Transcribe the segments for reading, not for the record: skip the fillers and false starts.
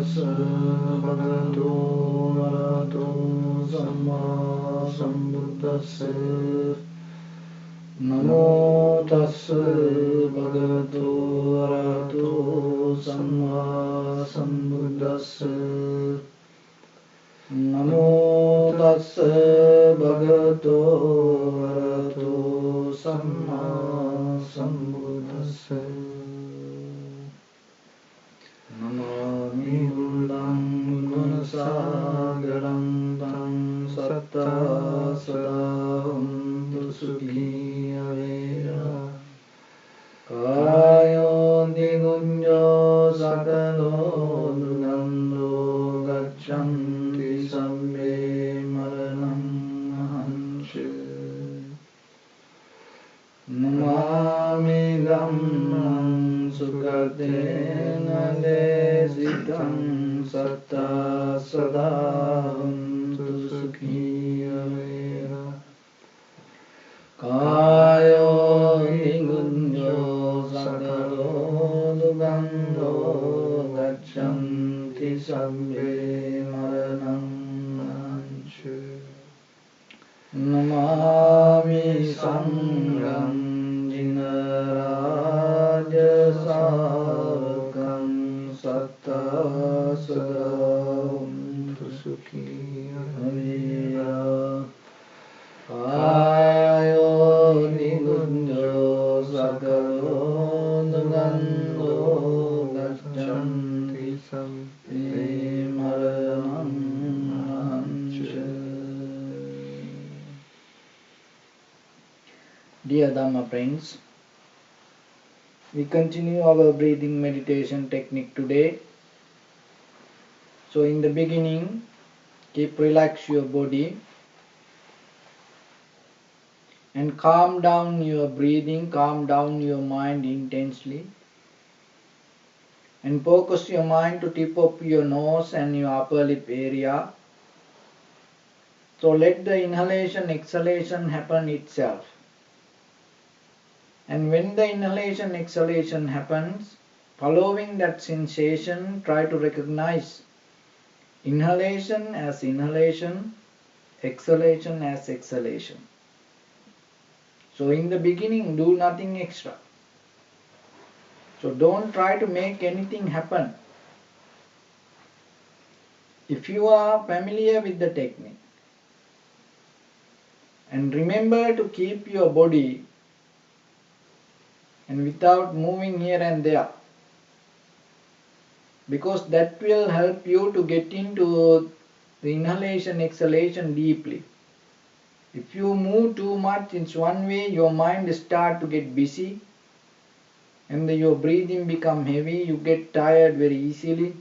tassa bhagavato arahato samma sambuddhassa. Namo tassa bhagavato arahato samma sambuddhassa. Namo tassa bhagavato arahato samma sambuddhassa. Namami buddham gunasagaram tam satta sadaham sukhi avera. Kayo nigunjo sakalo dugando gacchanti sabbe maranam ahanchu. Namami dhammam sukatena desitam satta sadaham sukhi avera. Kayo nigunjo sakalo dugando gacchanti sabbe maranam ahanchu. Namami sangham jinaraja savakam satta sadam sukhi avera. Kayo nigunjo sakalo dugando gacchanti sabbe maranam ahanchu. Dear Dhamma friends, we continue our breathing meditation technique today. So in the beginning, relax your body and calm down your breathing, calm down your mind intensely, and focus your mind to tip of your nose and your upper lip area. So let the inhalation exhalation happen itself. And when the inhalation exhalation happens, following that sensation, try to recognize inhalation as inhalation, exhalation as exhalation. So in the beginning, do nothing extra. So don't try to make anything happen. If you are familiar with the technique, and remember to keep your body and without moving here and there, because that will help you to get into the inhalation exhalation deeply. If you move too much in one way, your mind start to get busy and your breathing become heavy, you get tired very easily.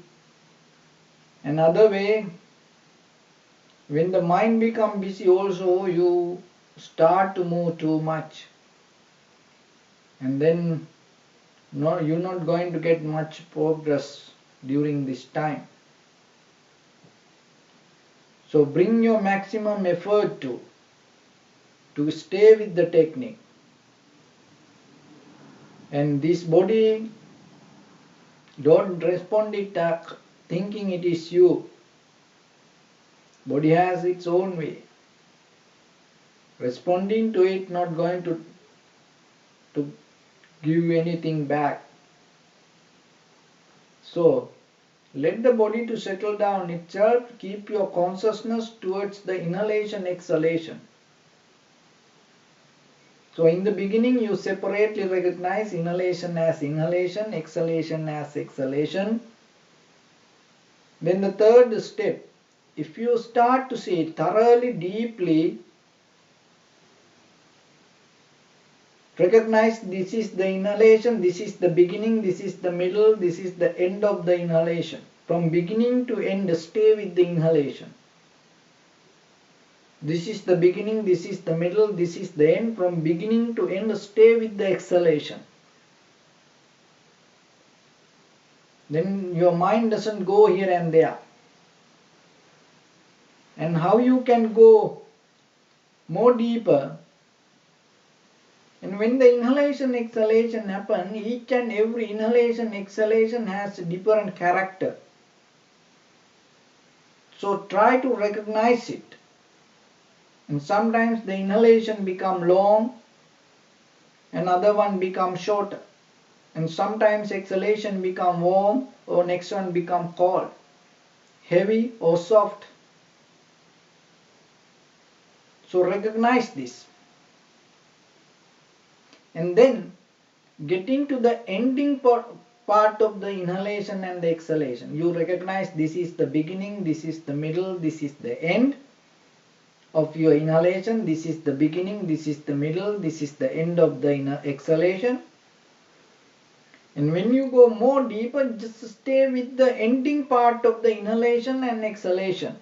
Another way, when the mind become busy also, you start to move too much, and then you're not going to get much progress during this time. So bring your maximum effort to stay with the technique. And this body, don't respond it thinking it is you. Body has its own way. Responding to it not going to give you anything back. So let the body to settle down itself. Keep your consciousness towards the inhalation exhalation. So in the beginning, you separately recognize inhalation as inhalation, exhalation as exhalation. Then the third step, if you start to see it thoroughly, deeply, recognize this is the inhalation, this is the beginning, this is the middle, this is the end of the inhalation. From beginning to end, stay with the inhalation. This is the beginning, this is the middle, this is the end. From beginning to end, stay with the exhalation. Then your mind doesn't go here and there. And how you can go more deeper? And when the inhalation exhalation happen, each and every inhalation exhalation has a different character. So try to recognize it. And sometimes the inhalation become long, another one become shorter. And sometimes exhalation become warm or next one become cold, heavy or soft. So recognize this. And then getting to the ending part of the inhalation and the exhalation. You recognize this is the beginning, this is the middle, this is the end of your inhalation, this is the beginning, this is the middle, this is the end of the exhalation. And when you go more deeper, just stay with the ending part of the inhalation and exhalation.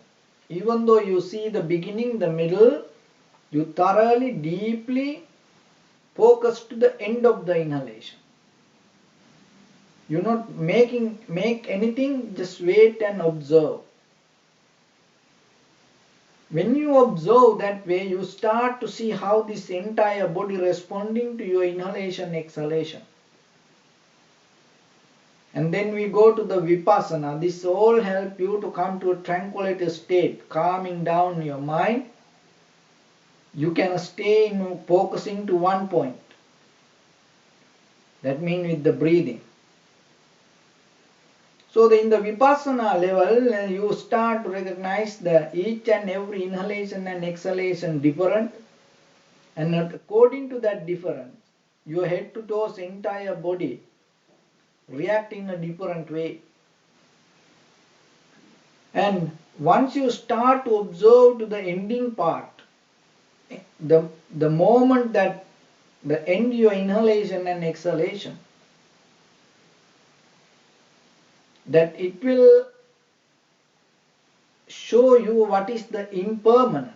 Even though you see the beginning, the middle, you thoroughly, deeply focus to the end of the inhalation. You're not make anything, just wait and observe. When you observe that way, you start to see how this entire body responding to your inhalation, exhalation. And then we go to the vipassana. This all help you to come to a tranquility state, calming down your mind. You can stay in focusing to one point. That means with the breathing. So in the vipassana level, you start to recognize each and every inhalation and exhalation different. And according to that difference, your head to toes entire body react in a different way. And once you start to observe to the ending part, the moment that the end your inhalation and exhalation, that it will show you what is the impermanent.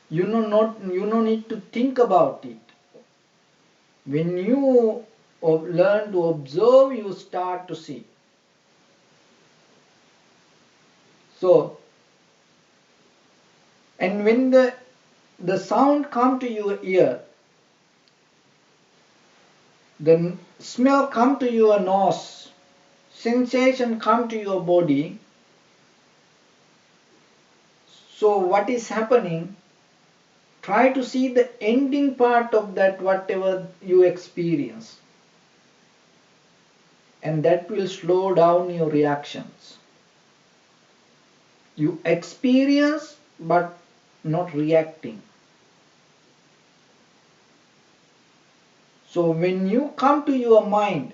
You no need to think about it. When you learn to observe, you start to see. So, and when the sound come to your ear, the smell come to your nose, sensation come to your body. So what is happening? Try to see the ending part of that whatever you experience. And that will slow down your reactions. You experience but not reacting. So when you come to your mind,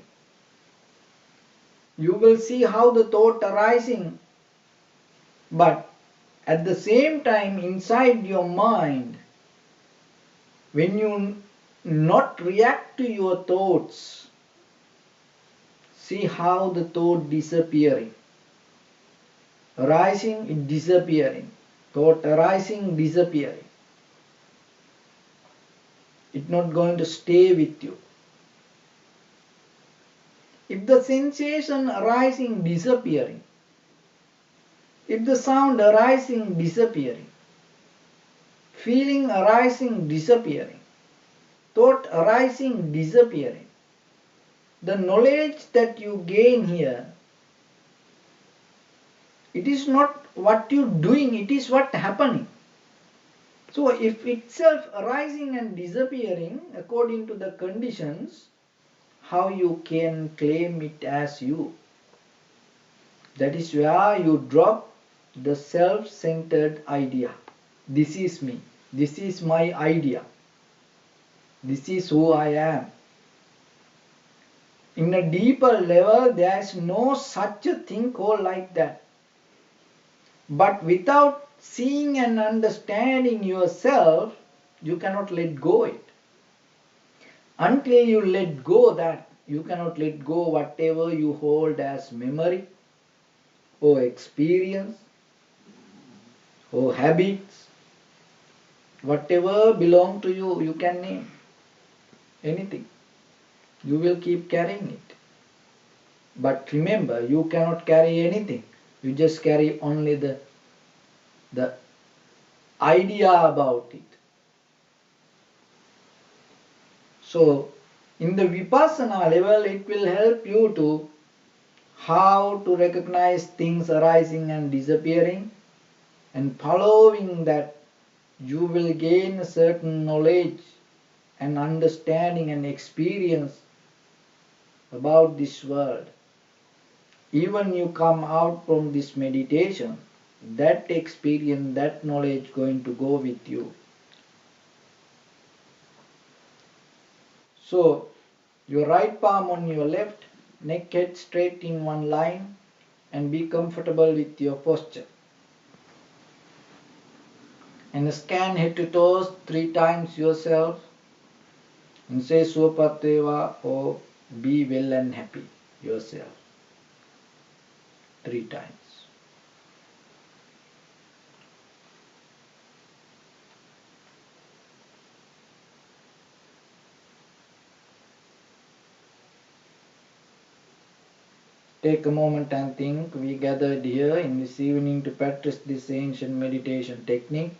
you will see how the thought arising, but at the same time inside your mind, when you not react to your thoughts, see how the thought disappearing. Arising, it disappearing. Thought arising, disappearing. It's not going to stay with you. If the sensation arising, disappearing, if the sound arising, disappearing, feeling arising, disappearing, thought arising, disappearing, the knowledge that you gain here, it is not what you doing, it is what happening. So if itself arising and disappearing according to the conditions, how you can claim it as you? That is where you drop the self-centered idea. This is me. This is my idea. This is who I am. In a deeper level, there is no such a thing called like that. But without seeing and understanding yourself, you cannot let go it. Until you let go that, you cannot let go whatever you hold as memory or experience or habits. Whatever belong to you, you can name anything. You will keep carrying it. But remember, you cannot carry anything. You just carry only the idea about it. So, in the vipassana level, it will help you to how to recognize things arising and disappearing, and following that you will gain a certain knowledge and understanding and experience about this world. Even you come out from this meditation, that experience, that knowledge going to go with you. So, your right palm on your left, neck head straight in one line, and be comfortable with your posture. And scan head to toes 3 times yourself and say Swapateva or be well and happy yourself 3 times. Take a moment and think. We gathered here in this evening to practice this ancient meditation technique.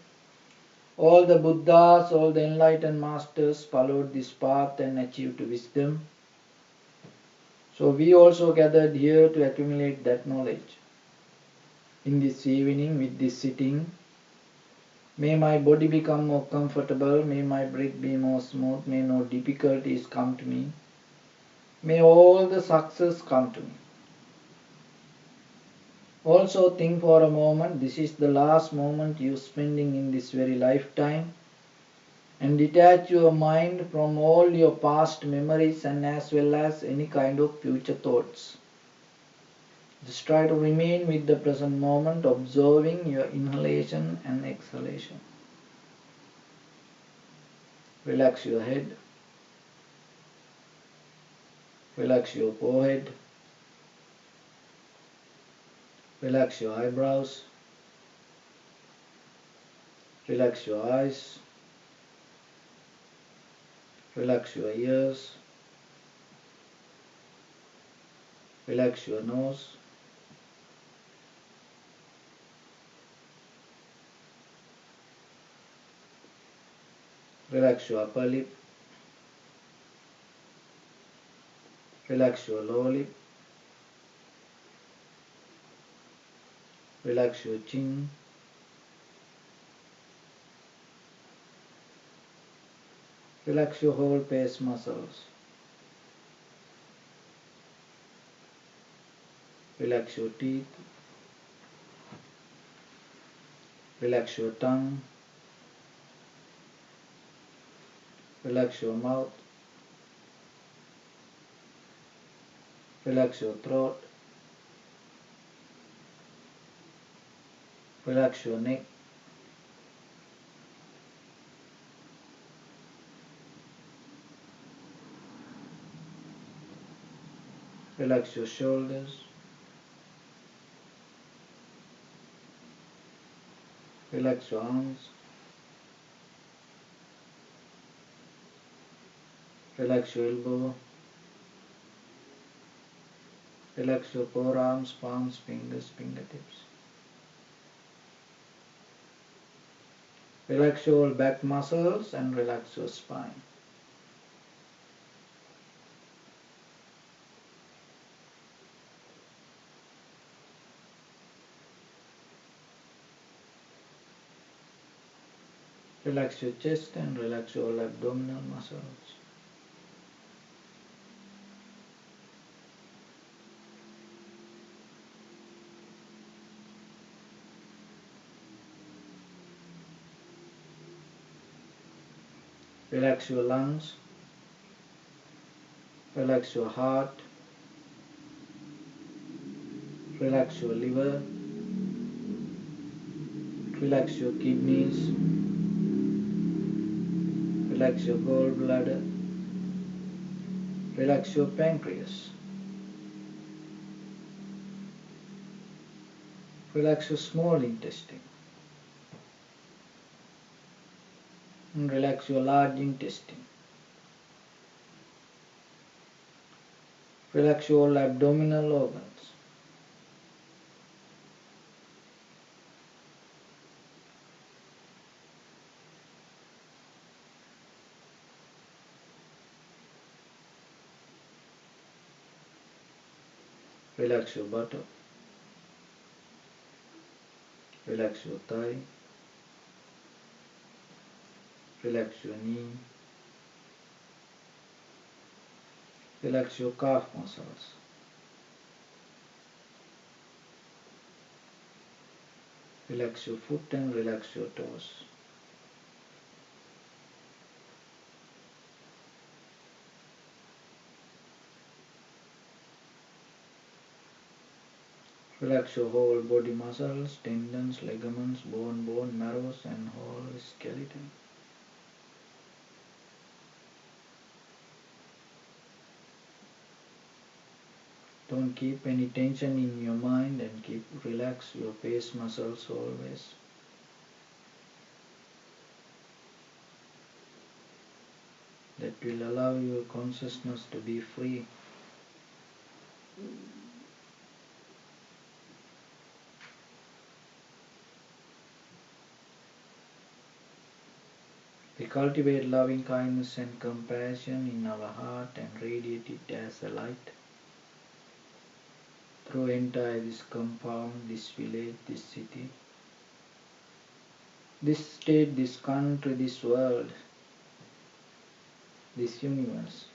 All the Buddhas, all the enlightened masters followed this path and achieved wisdom. So we also gathered here to accumulate that knowledge. In this evening, with this sitting, may my body become more comfortable, may my breath be more smooth, may no difficulties come to me, may all the success come to me. Also think for a moment, this is the last moment you spending in this very lifetime, and detach your mind from all your past memories and as well as any kind of future thoughts. Just try to remain with the present moment, observing your inhalation and exhalation. Relax your head, relax your forehead, relax your eyebrows, relax your eyes, relax your ears, relax your nose, relax your upper lip, relax your lower lip, relax your chin, relax your whole face muscles, relax your teeth, relax your tongue, relax your mouth, relax your throat, relax your neck, relax your shoulders, relax your arms, relax your elbow, relax your forearms, palms, fingers, fingertips. Relax your back muscles and relax your spine. Relax your chest and relax your abdominal muscles. Relax your lungs, relax your heart, relax your liver, relax your kidneys, relax your gallbladder, relax your pancreas, relax your small intestine, and relax your large intestine. Relax your all abdominal organs. Relax your buttock. Relax your thigh. Relax your knee. Relax your calf muscles. Relax your foot and relax your toes. Relax your whole body muscles, tendons, ligaments, bone marrows and whole skeleton. Don't keep any tension in your mind and relax your face muscles always. That will allow your consciousness to be free. We cultivate loving kindness and compassion in our heart and radiate it as a light through entire this compound, this village, this city, this state, this country, this world, this universe.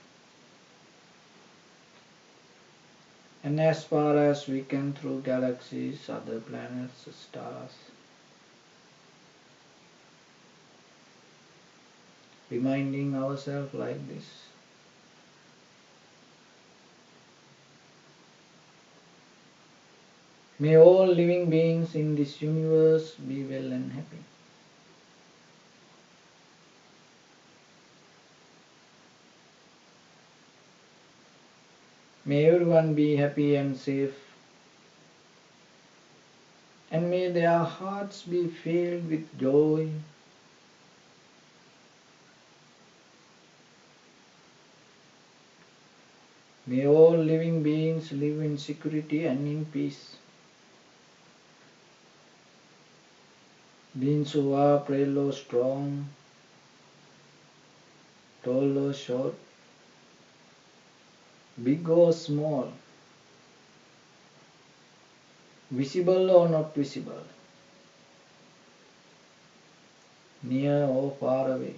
And as far as we can through galaxies, other planets, stars. Reminding ourselves like this. May all living beings in this universe be well and happy. May everyone be happy and safe. And may their hearts be filled with joy. May all living beings live in security and in peace. Beings who are frail or strong, tall or short, big or small, visible or not visible, near or far away,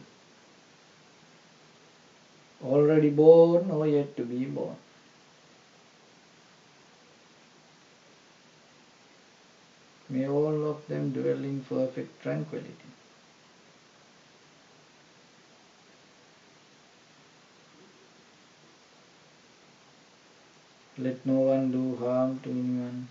already born or yet to be born. May all of them dwell in perfect tranquility. Let no one do harm to anyone.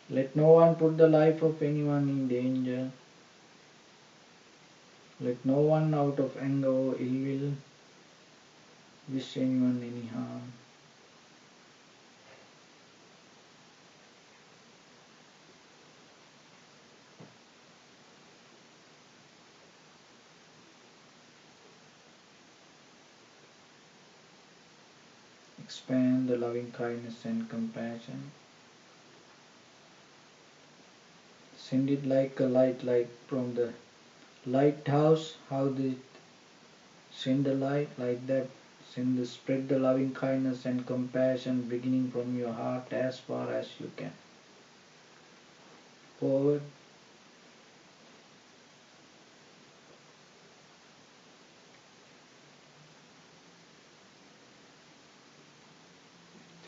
Let no one put the life of anyone in danger. Let no one out of anger or ill will wish anyone any harm. Expand the loving kindness and compassion. Send it like a light, like from the lighthouse, how they send the light like that. Spread the loving kindness and compassion beginning from your heart as far as you can. Forward.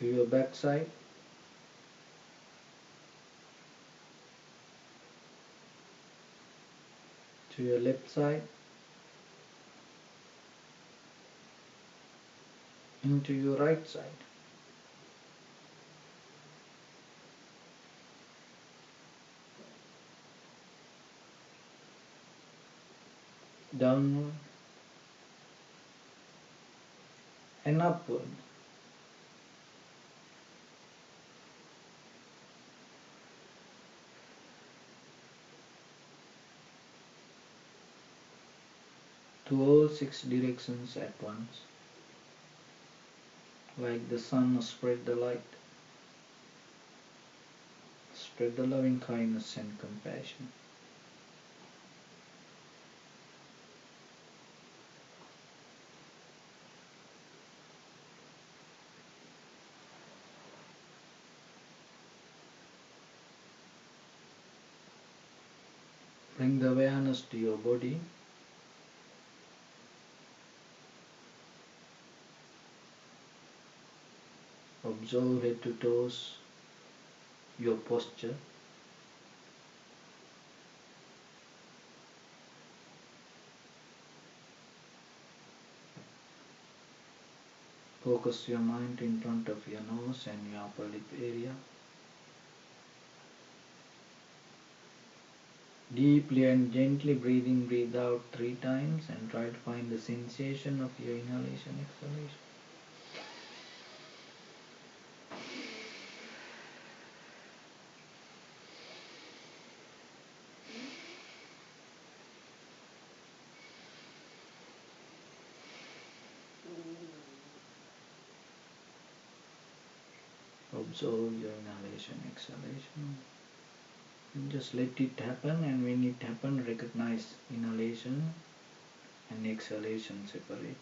To your backside. To your left side. Into your right side. Downward and upward. To all 6 directions at once. Like the sun, spread the light. Spread the loving kindness and compassion. Bring the awareness to your body. Observe head to toes, your posture. Focus your mind in front of your nose and your upper lip area. Deeply and gently breathe in, breathe out 3 times and try to find the sensation of your inhalation, exhalation. Observe your inhalation, exhalation. And just let it happen, and when it happens, recognize inhalation and exhalation separate.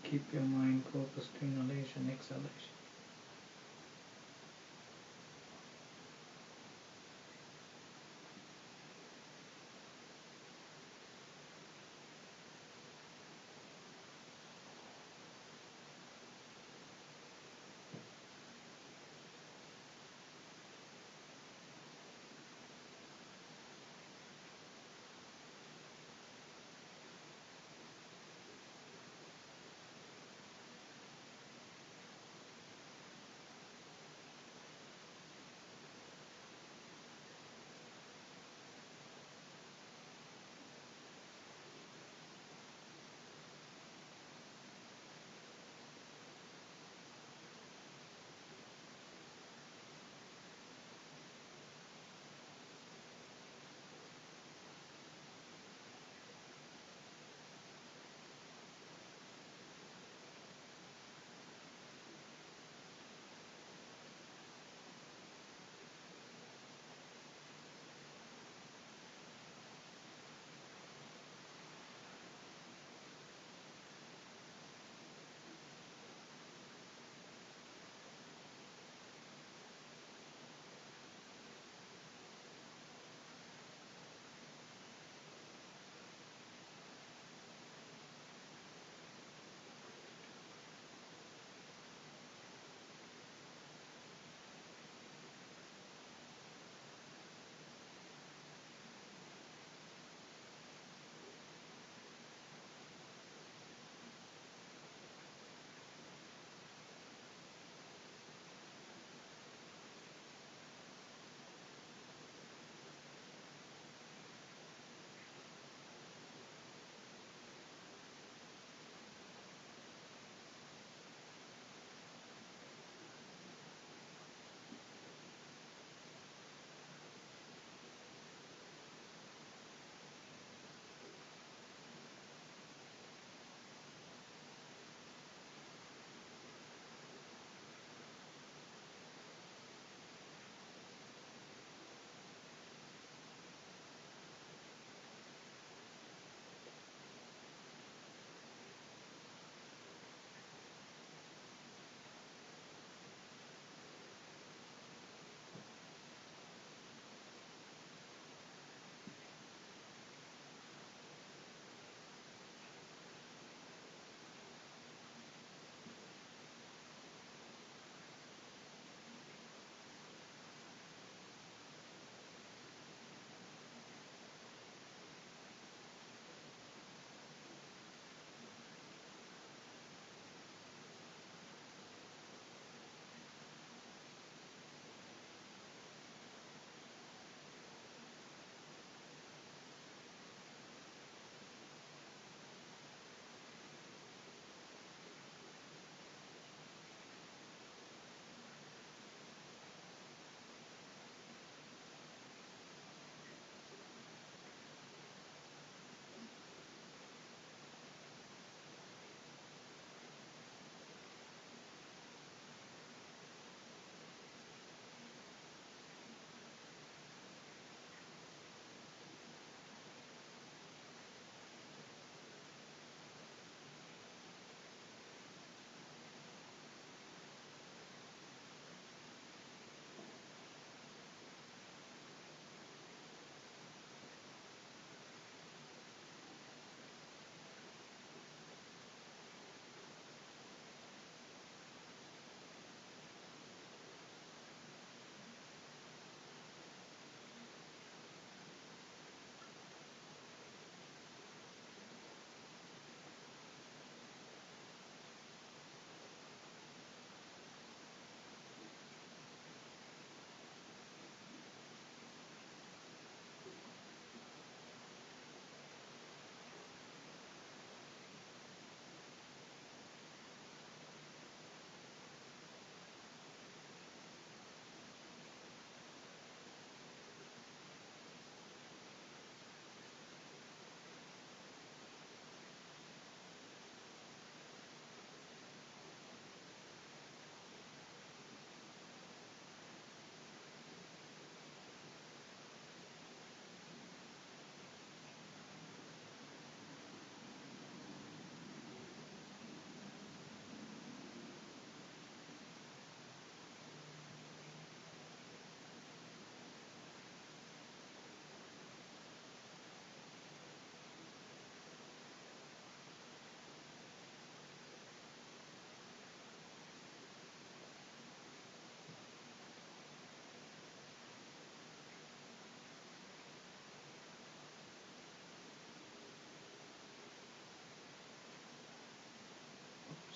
Keep your mind focused to inhalation, exhalation.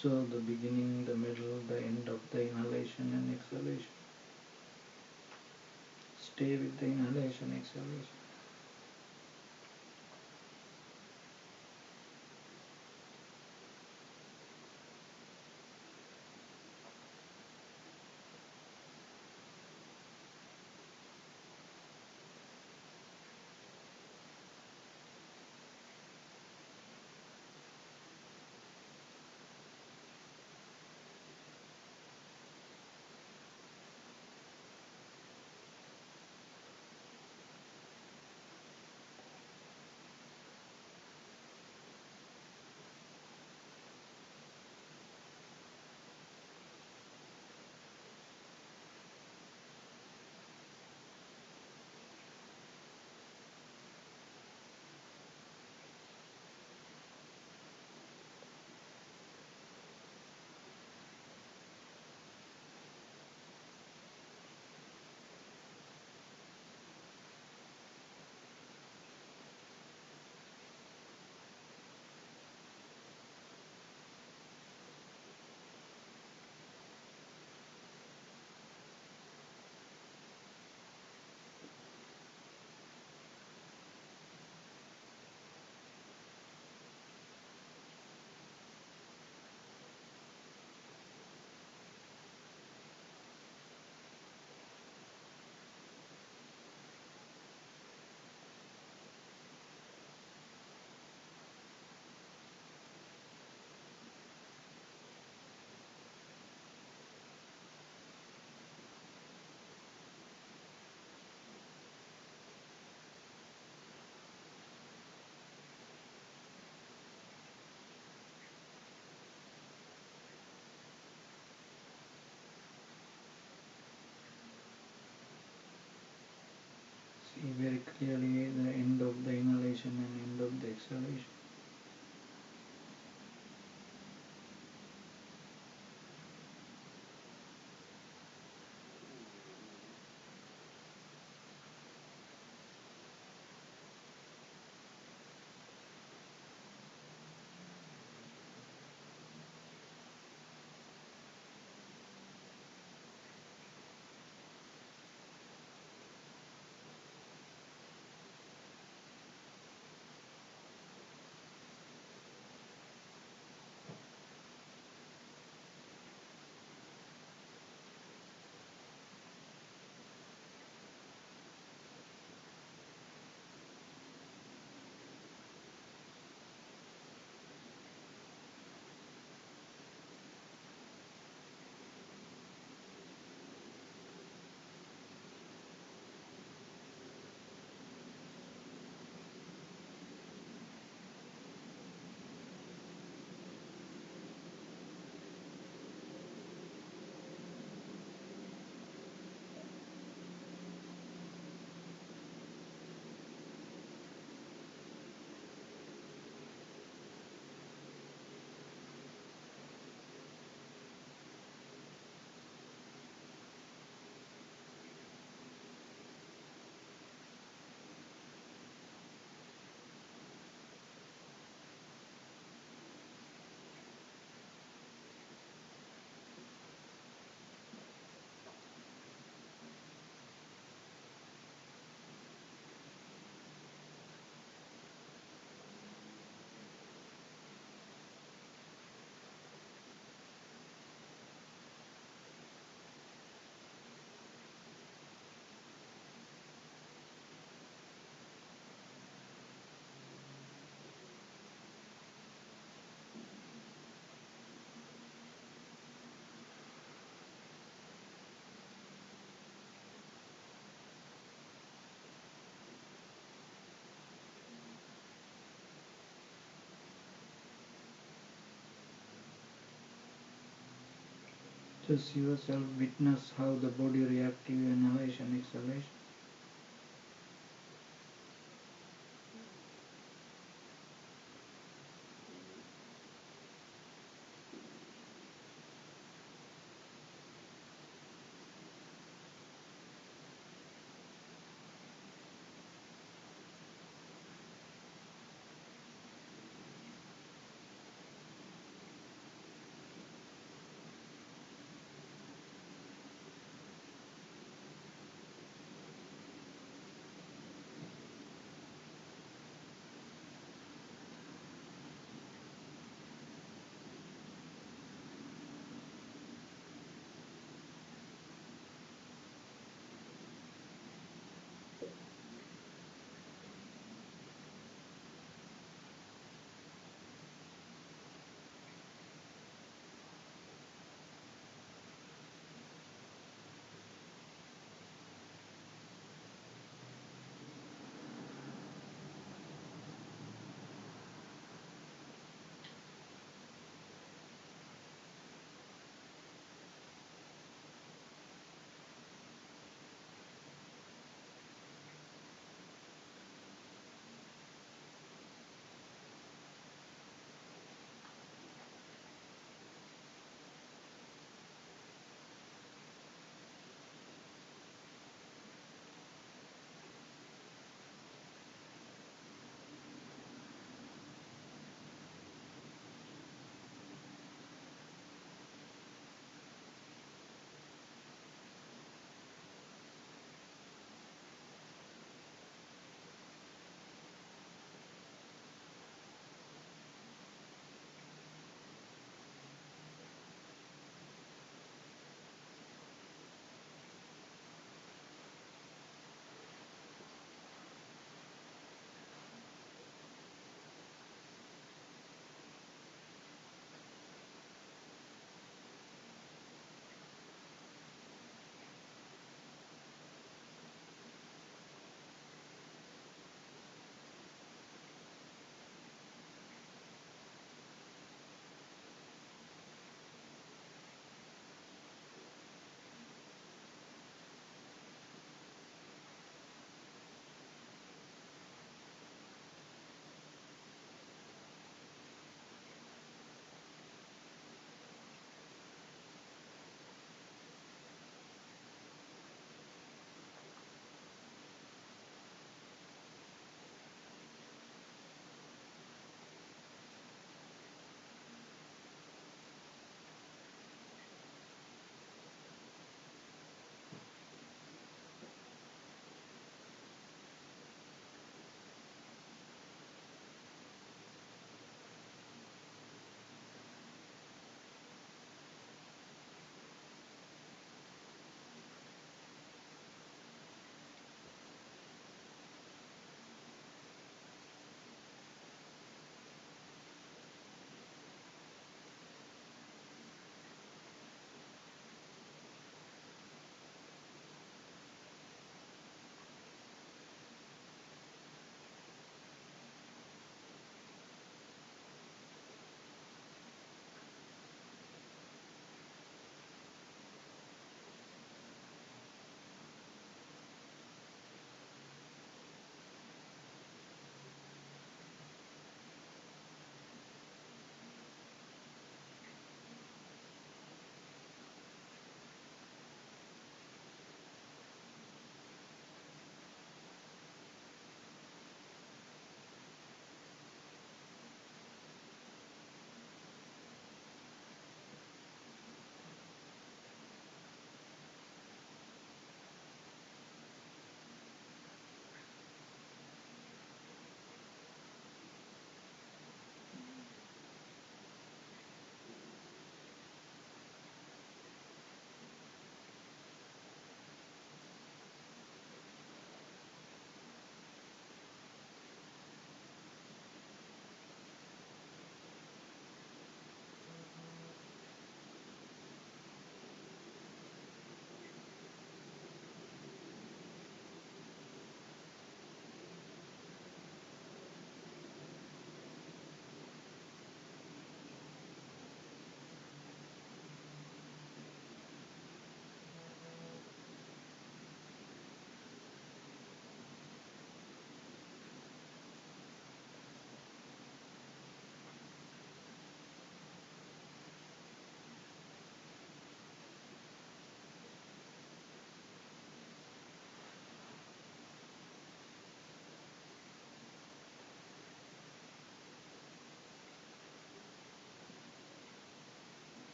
So the beginning, the middle, the end of the inhalation and exhalation. Stay with the inhalation, exhalation. See very clearly the end of the inhalation and end of the exhalation. Just yourself witness how the body reacts to your inhalation, exhalation.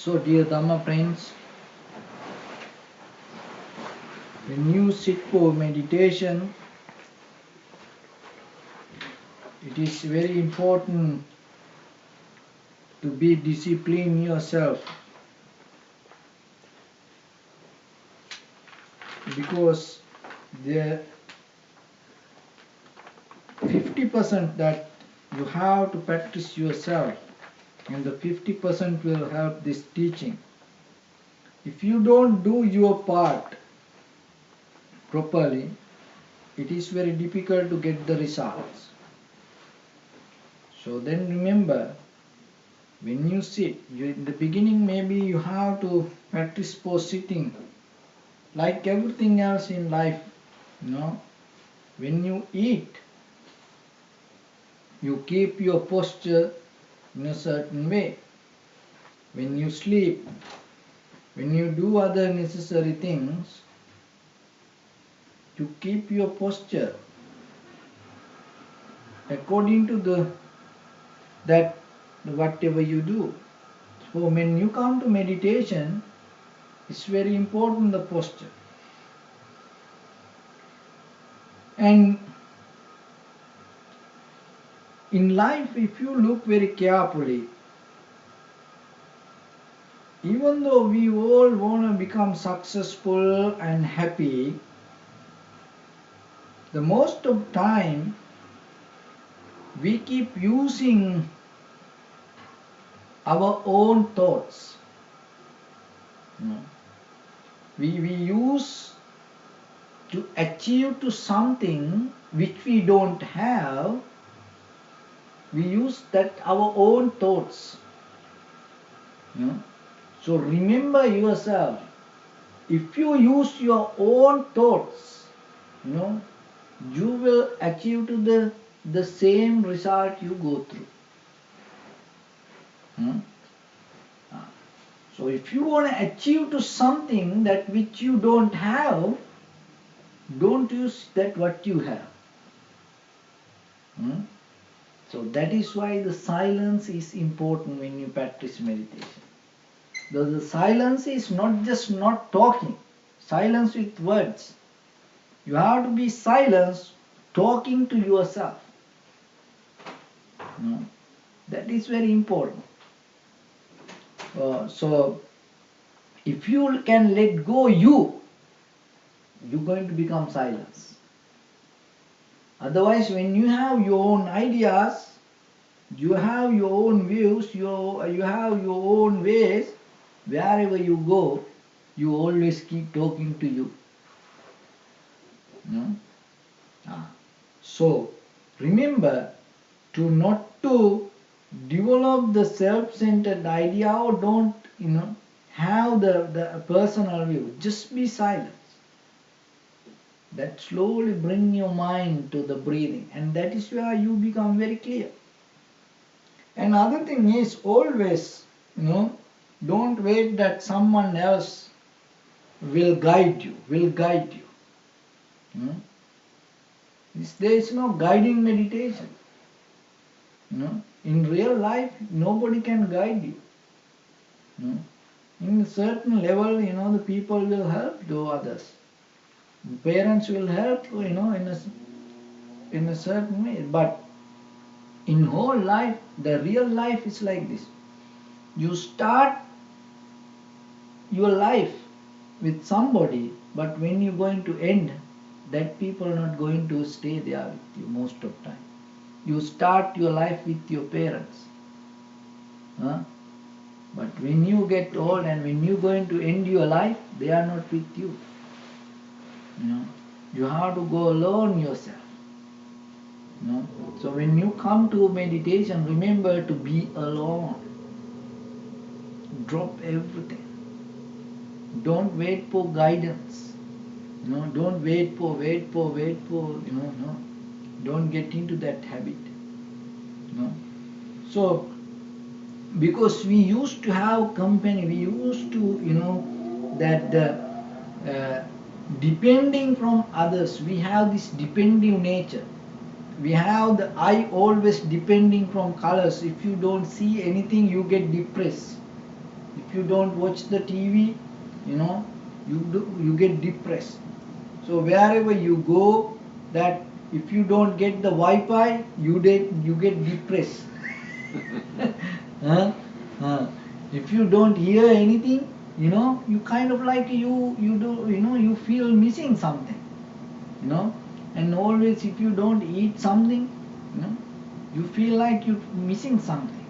So dear Dhamma friends, when you sit for meditation, it is very important to be disciplined yourself, because the 50% that you have to practice yourself, and the 50% will help this teaching. If you don't do your part properly, it is very difficult to get the results. So then remember, when you sit, in the beginning maybe you have to practice for sitting, like everything else in life. When you eat, you keep your posture in a certain way. When you sleep, when you do other necessary things, you keep your posture according to that whatever you do. So when you come to meditation, it's very important, the posture. And in life, if you look very carefully, even though we all want to become successful and happy, the most of time we keep using our own thoughts. We use to achieve to something which we don't have. We use that our own thoughts. So remember yourself. If you use your own thoughts, you will achieve to the same result you go through. So if you want to achieve to something that which you don't have, don't use that what you have. So that is why the silence is important when you practice meditation. The silence is not just not talking, silence with words. You have to be silent talking to yourself. That is very important. So if you can let go you're going to become silence. Otherwise, when you have your own ideas, you have your own views, you have your own ways, wherever you go, you always keep talking to you. So remember to not to develop the self-centered idea, or don't have the personal view. Just be silent. That slowly bring your mind to the breathing, and that is where you become very clear. Another thing is, always don't wait that someone else will guide you. There is no guiding meditation. In real life, nobody can guide you. In a certain level, the people will help to others. Parents will help, in a certain way. But in whole life, the real life is like this. You start your life with somebody, but when you're going to end, that people are not going to stay there with you most of the time. You start your life with your parents. But when you get old and when you're going to end your life, they are not with you. You have to go alone yourself. So when you come to meditation, remember to be alone. Drop everything. Don't wait for guidance. Don't wait for, no. Don't get into that habit. So, because we used to have company, we used to, that depending from others, we have this depending nature. We have the eye always depending from colors. If you don't see anything, you get depressed. If you don't watch the TV, you get depressed. So wherever you go, that if you don't get the Wi-Fi, you get depressed. Huh? Huh. If you don't hear anything, you kind of like you do you feel missing something, and always if you don't eat something, you know you feel like you're missing something.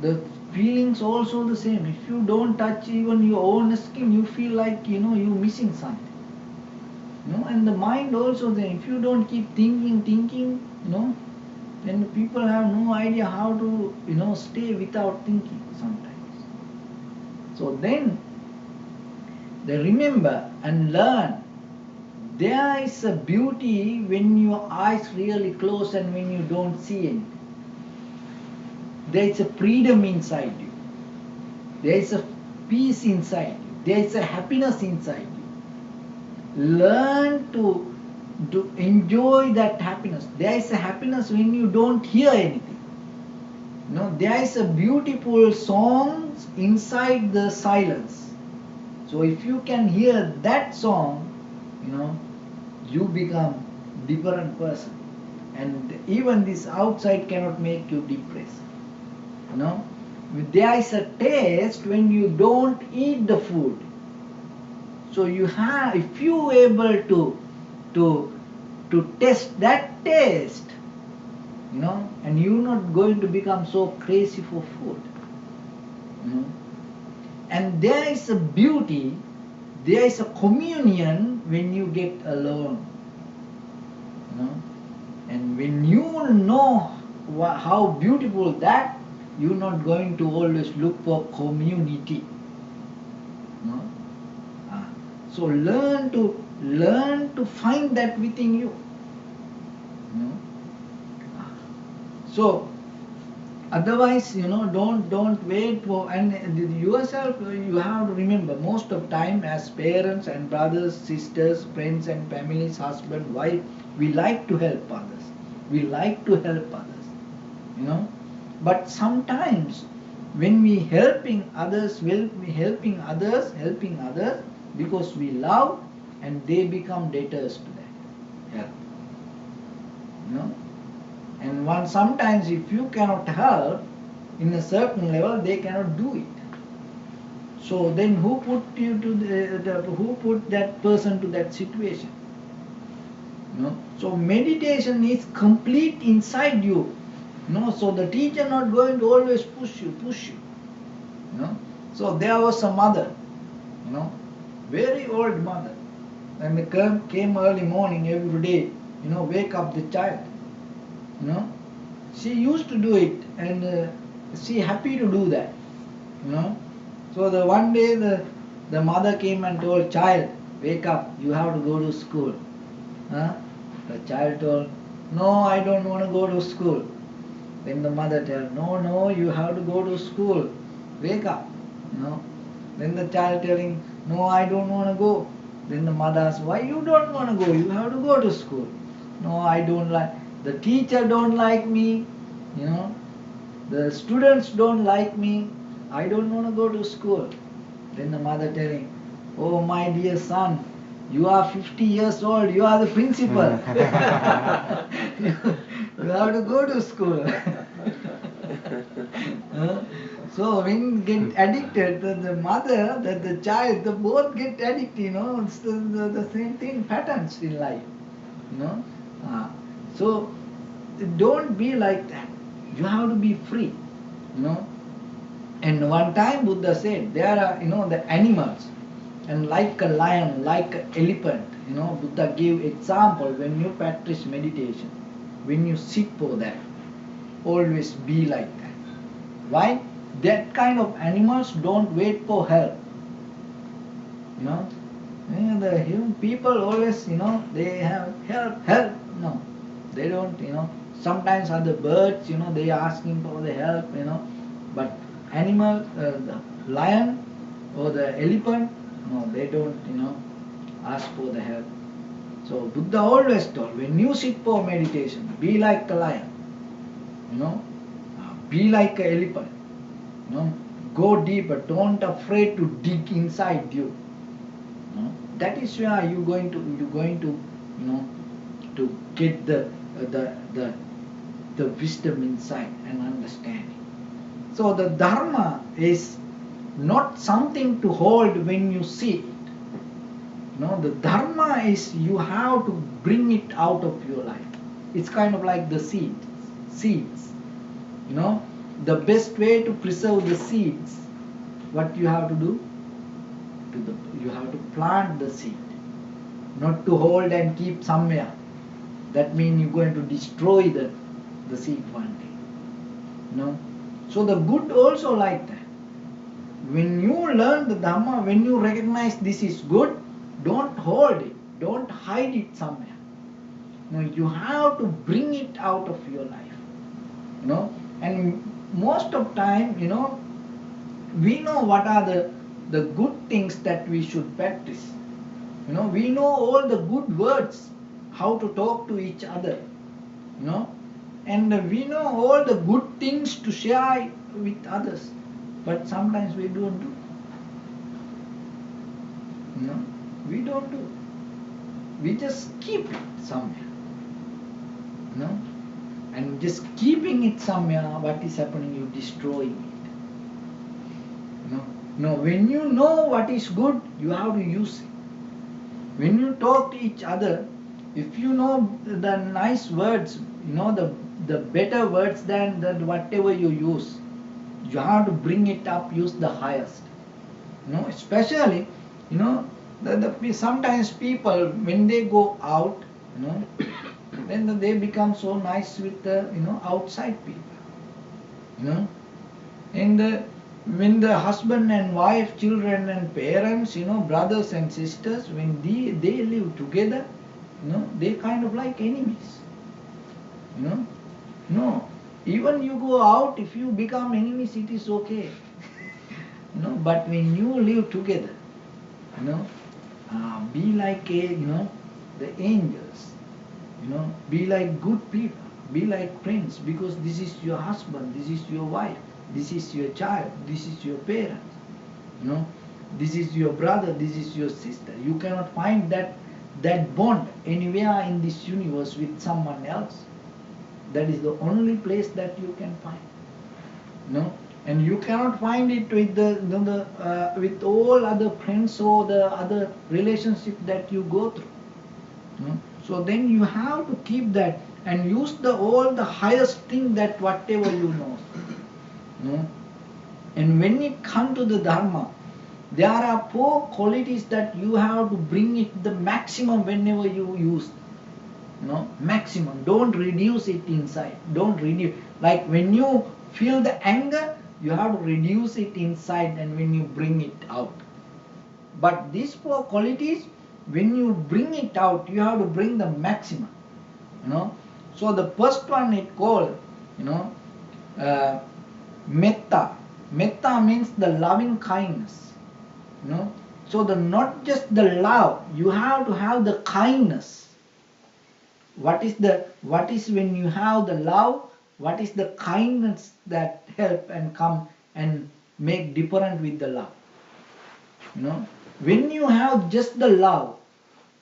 The feelings also the same. If you don't touch even your own skin, you feel like you're missing something. And the mind also then, if you don't keep thinking, then people have no idea how to stay without thinking sometimes. So then they remember and learn. There is a beauty when your eyes really close and when you don't see anything. There is a freedom inside you. There is a peace inside you. There is a happiness inside you. Learn to enjoy that happiness. There is a happiness when you don't hear anything. There is a beautiful songs inside the silence. So if you can hear that song, you become different person. And even this outside cannot make you depressed. There is a taste when you don't eat the food. So if you able to test that taste, and you're not going to become so crazy for food. And there is a beauty, there is a communion when you get alone. And when you know how beautiful that, you're not going to always look for community. So learn to find that within you. So otherwise, don't wait for, and yourself, you have to remember, most of time as parents and brothers, sisters, friends and families, husband, wife, we like to help others. We like to help others. But sometimes when we helping others, because we love, and they become debtors to that help. And sometimes if you cannot help in a certain level, they cannot do it. So then who put you to who put that person to that situation? So meditation is complete inside you. So the teacher not going to always push you. So there was a mother, very old mother, and they came early morning every day, wake up the child. She used to do it, and she happy to do that. So the one day the mother came and told, child, wake up, you have to go to school. The child told, no, I don't want to go to school. Then the mother told, no, you have to go to school, wake up. Then the child telling, no, I don't want to go. Then the mother asked, why you don't want to go? You have to go to school. No, I don't like. The teacher don't like me. The students don't like me. I don't want to go to school. Then the mother telling, oh my dear son, you are 50 years old, you are the principal. You have to go to school. So when get addicted, the mother, the child, they both get addicted, it's the same thing, patterns in life. So don't be like that. You have to be free. And one time Buddha said, there are, the animals, and like a lion, like an elephant, Buddha gave example when you practice meditation, when you sit for that, always be like that. Why? That kind of animals don't wait for help. The human people always, they have help. No, they don't, Sometimes other birds, they are asking for the help, But animal, the lion or the elephant, no, they don't, ask for the help. So Buddha always told, when you sit for meditation, be like a lion, be like an elephant, Go deeper. Don't afraid to dig inside you. No? That is where you're going to to get the wisdom inside and understanding. So the dharma is not something to hold when you see it. The dharma is you have to bring it out of your life. It's kind of like the seeds. Seeds. The best way to preserve the seeds, what you have to do? You have to plant the seed, not to hold and keep somewhere. That means you're going to destroy the seed one day. So the good also like that. When you learn the Dhamma, when you recognize this is good, don't hold it, don't hide it somewhere. You have to bring it out of your life. And most of time, we know what are the good things that we should practice. We know all the good words, how to talk to each other. And we know all the good things to share with others. But sometimes we don't do. We don't do. We just keep it somewhere. And just keeping it somewhere, what is happening? You're destroying it. No, when you know what is good, you have to use it. When you talk to each other, if you know the nice words, the better words than whatever you use, you have to bring it up, use the highest. Especially, sometimes people, when they go out, then they become so nice with the outside people. And when the husband and wife, children and parents, brothers and sisters, when they live together, they kind of like enemies. No, even you go out, if you become enemies, it is okay. But when you live together, be like the angels. Be like good people, be like friends, because this is your husband, this is your wife, this is your child, this is your parents. This is your brother, this is your sister. You cannot find that bond anywhere in this universe with someone else. That is the only place that you can find. And you cannot find it with with all other friends or the other relationship that you go through. So then you have to keep that and use all the highest thing that whatever you know. And when it comes to the Dharma, there are 4 qualities that you have to bring it the maximum whenever you use. Maximum. Don't reduce it inside. Don't reduce. Like when you feel the anger, you have to reduce it inside, and when you bring it out. But these 4 qualities, when you bring it out, you have to bring the maximum. So the first one it called, metta. Metta means the loving kindness. So not just the love, you have to have the kindness. What is when you have the love? What is the kindness that help and come and make different with the love? When you have just the love,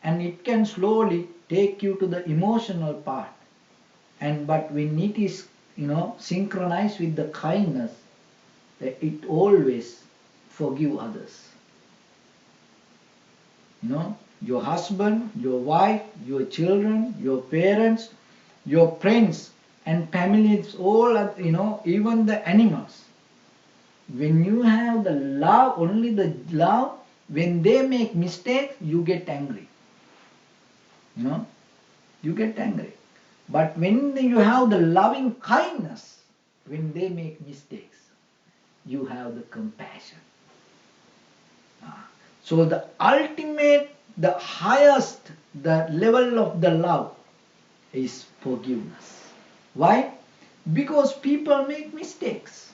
and it can slowly take you to the emotional part, but when it is synchronized with the kindness, it always forgive others. Your husband, your wife, your children, your parents, your friends and families, all even the animals. When you have the love, only the love, when they make mistakes, you get angry. You get angry. But when you have the loving kindness, when they make mistakes, you have the compassion. So the ultimate, the highest, the level of the love is forgiveness. Why? Because people make mistakes.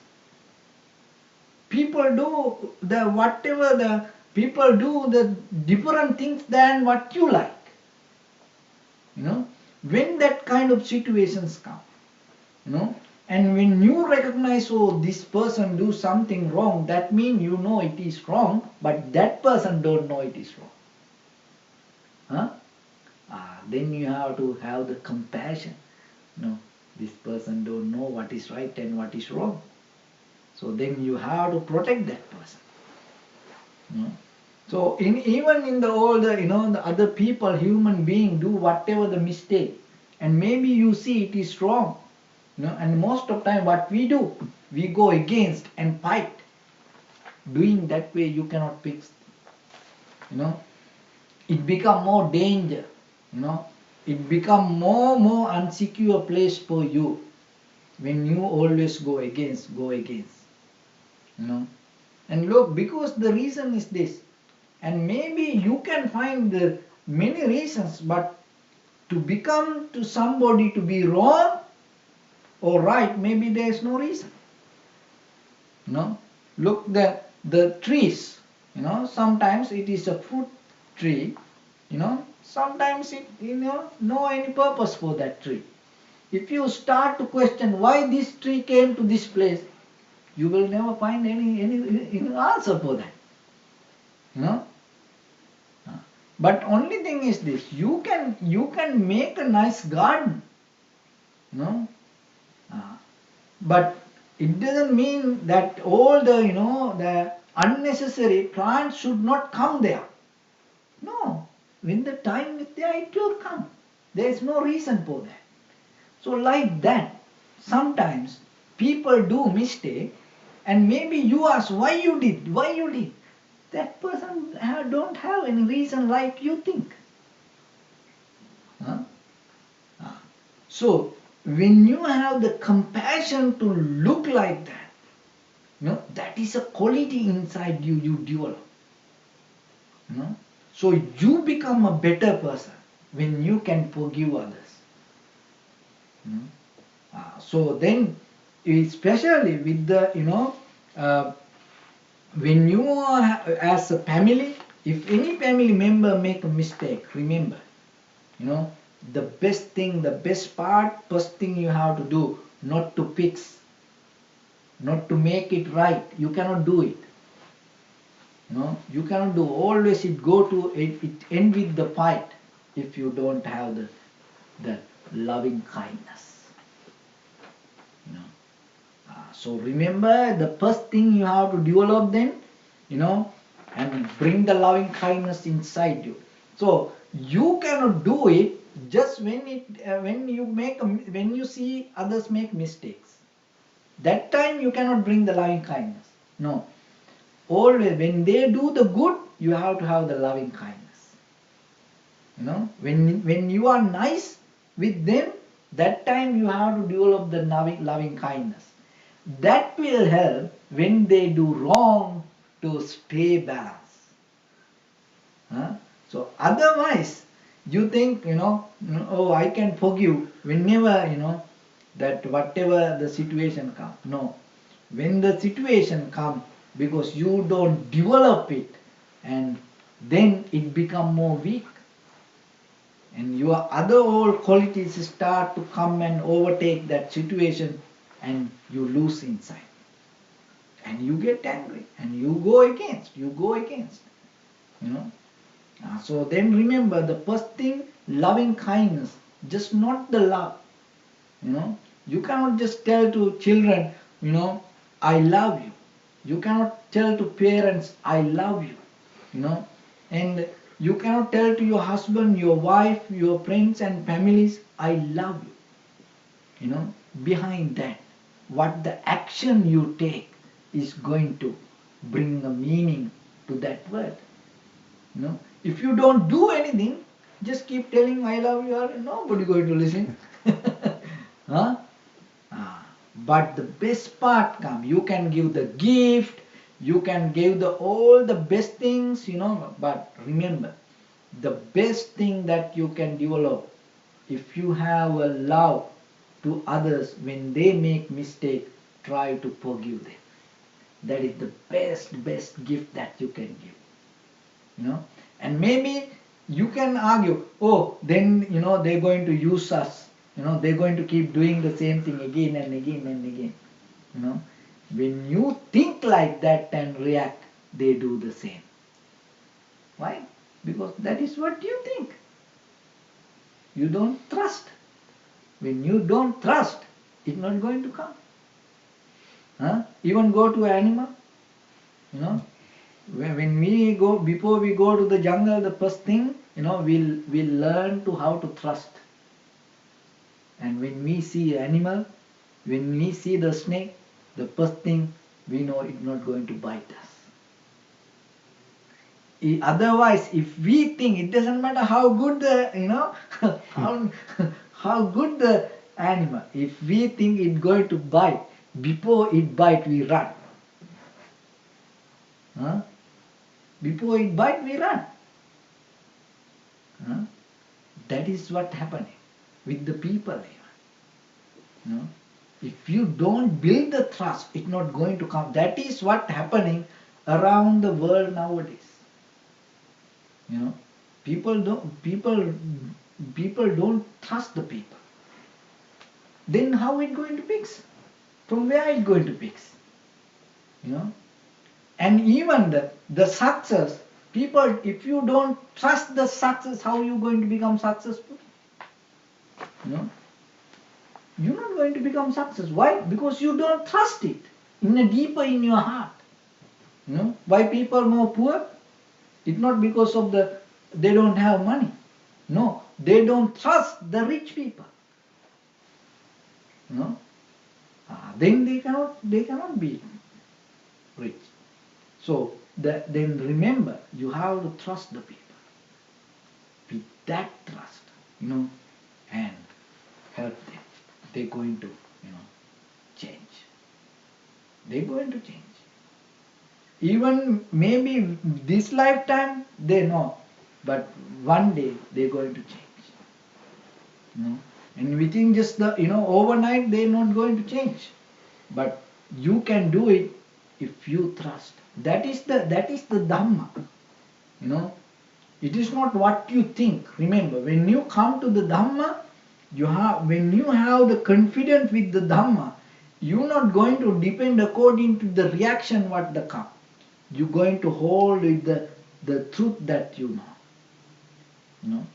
People do people do the different things than what you like. When that kind of situations come, And when you recognize, oh, this person do something wrong, that means you know it is wrong, but that person don't know it is wrong. Huh? Then you have to have the compassion. No, this person don't know what is right and what is wrong. So then you have to protect that person. No? So even in the older, the other people, human being do whatever the mistake, and maybe you see it is wrong. And most of the time what we do, we go against and fight. Doing that way you cannot fix. It become more danger. It become more unsecure place for you when you always go against. And look, because the reason is this, and maybe you can find the many reasons, but to become to somebody to be wrong or right, maybe there is no reason. Look, the trees, sometimes it is a fruit tree, sometimes it no any purpose for that tree. If you start to question why this tree came to this place, you will never find any answer for that. But only thing is this, you can make a nice garden, but it doesn't mean that all the unnecessary plants should not come there. No, when the time is there, it will come. There is no reason for that. So like that, sometimes people do mistake, and maybe you ask why you did. That person don't have any reason like you think. Huh? So when you have the compassion to look like that, that is a quality inside you develop. So you become a better person when you can forgive others. So then, especially with the when you are as a family, if any family member make a mistake, remember, the best thing, the best part, first thing you have to do, not to fix, not to make it right. You cannot do it. You cannot do. Always it go to it end with the fight if you don't have the loving kindness. So remember, the first thing you have to develop then, and bring the loving kindness inside you. So you cannot do it just when you see others make mistakes. That time you cannot bring the loving kindness. No. Always when they do the good, you have to have the loving kindness. When you are nice with them, that time you have to develop the loving kindness. That will help when they do wrong to stay balanced. So otherwise, you think, oh, I can forgive whenever, that whatever the situation comes. No. When the situation comes, because you don't develop it, and then it become more weak. And your other old qualities start to come and overtake that situation, and you lose inside. And you get angry, and you go against. So then remember, the first thing, loving kindness, just not the love. You cannot just tell to children, I love you. You cannot tell to parents, I love you. And you cannot tell to your husband, your wife, your friends and families, I love you. Behind that, what the action you take is going to bring a meaning to that word. If you don't do anything, just keep telling I love you, nobody going to listen. Huh? But the best part come. You can give the gift, you can give all the best things, but remember, the best thing that you can develop, if you have a love to others, when they make mistake, try to forgive them. That is the best gift that you can give. And maybe you can argue, oh, then they're going to use us. they're going to keep doing the same thing again and again and again. When you think like that and react, they do the same. Why? Because that is what you think. You don't trust. When you don't trust, it's not going to come. Even go to an animal, when we go, before we go to the jungle, the first thing, we'll learn to how to trust. And when we see animal, when we see the snake, the first thing we know it's not going to bite us. Otherwise, if we think, it doesn't matter how good the, how good the animal, if we think it's going to bite, before it bite, we run. Before it bite, we run. That is what happening with the people here. If you don't build the trust, it's not going to come. That is what happening around the world nowadays. People don't trust the people. Then how it going to fix? From where it going to fix? And even the success, people, if you don't trust the success, how are you going to become successful? You're not going to become successful. Why? Because you don't trust it deeper in your heart. Why people more poor? It's not because of they don't have money. No, they don't trust the rich people. Then they cannot be rich. So then remember, you have to trust the people. With that trust, and help them. They're going to, change. They're going to change. Even maybe this lifetime, they know, but one day they're going to change. And within just overnight, they're not going to change. But you can do it if you trust. That is the Dhamma. It is not what you think. Remember, when you come to the Dhamma, when you have the confidence with the Dhamma, you're not going to depend according to the reaction what the come. You're going to hold with the truth that you know.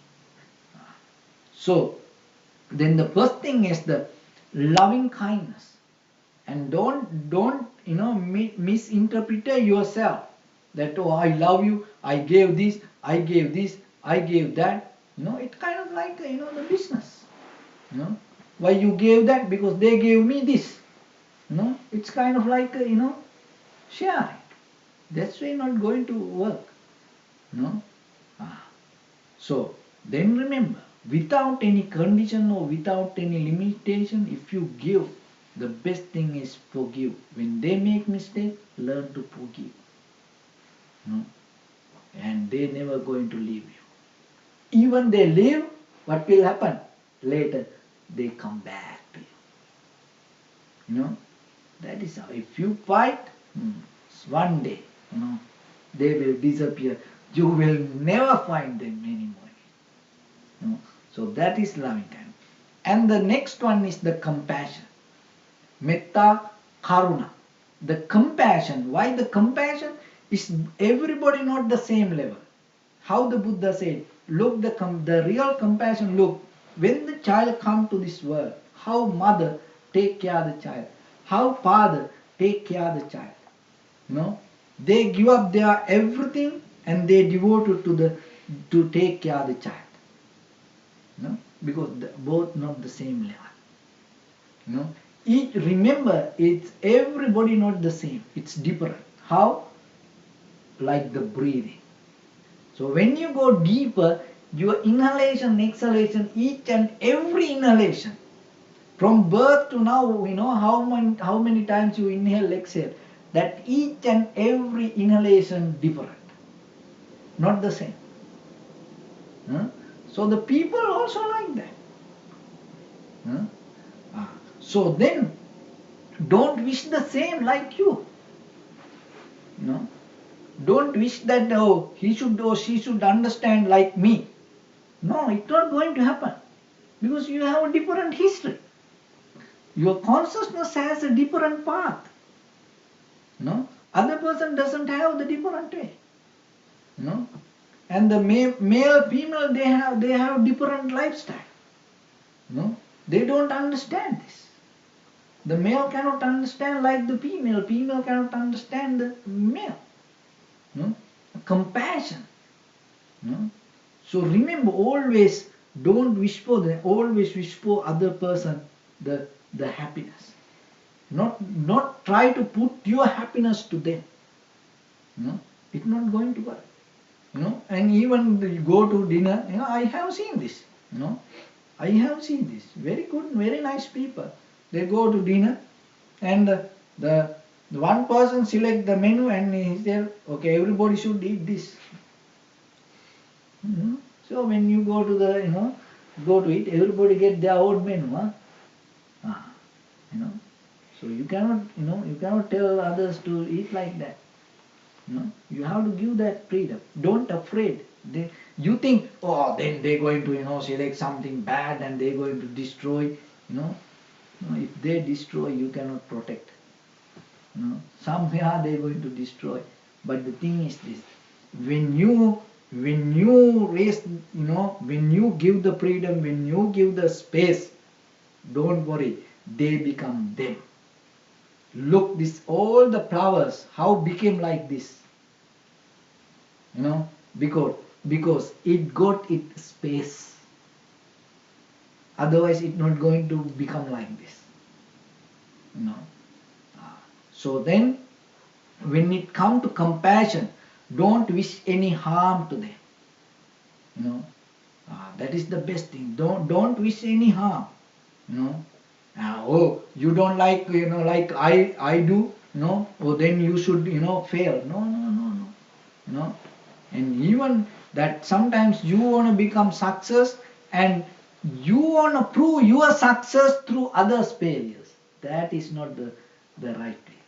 So then the first thing is the loving kindness. And don't misinterpret yourself that, oh, I love you, I gave this, I gave that. It's kind of like the business. Why you gave that? Because they gave me this. It's kind of like sharing. That's why not going to work. So then remember, without any condition or without any limitation, if you give, the best thing is forgive. When they make mistake, learn to forgive. And they never going to leave you. Even they leave, what will happen? Later, they come back to you. That is how. If you fight, one day, they will disappear. You will never find them anymore. So that is loving kindness. And the next one is the compassion. Metta, Karuna. The compassion. Why the compassion? Is everybody not the same level. How the Buddha said, look, the real compassion, look, when the child come to this world, how mother take care of the child, how father take care of the child. They give up their everything and they devote it to take care of the child. Because both not the same level. Remember, it's everybody not the same. It's different. How? Like the breathing. So when you go deeper, your inhalation, exhalation, each and every inhalation, from birth to now, how many times you inhale, exhale, that each and every inhalation different. Not the same. So the people also like that. So then, don't wish the same like you. Don't wish that, oh, he should or she should understand like me. No, it's not going to happen. Because you have a different history. Your consciousness has a different path. Other person doesn't have the different way. And the male, female, they have different lifestyle. They don't understand this. The male cannot understand like the female. Female cannot understand the male. Compassion. So remember, always don't wish for them. Always wish for other person the happiness. Not try to put your happiness to them. It's not going to work. And even you go to dinner, I have seen this. I have seen this. Very good, very nice people. They go to dinner, and the one person select the menu, and he said, okay, everybody should eat this. So when you go to the go to eat, everybody get their own menu. So you cannot tell others to eat like that. You have to give that freedom. Don't afraid. You think, oh, then they're going to select something bad and they're going to destroy. If they destroy, you cannot protect. Somewhere they're going to destroy. But the thing is this: when you raise, when you give the freedom, when you give the space, don't worry, they become them. Look, all the flowers, how became like this? Because it got its space. Otherwise, it's not going to become like this. So then, when it comes to compassion, don't wish any harm to them. That is the best thing. Don't wish any harm. Oh, you don't like like I do. Oh, then you should fail. No. And even that sometimes you want to become success, and you want to prove your success through others' failures. That is not the right way.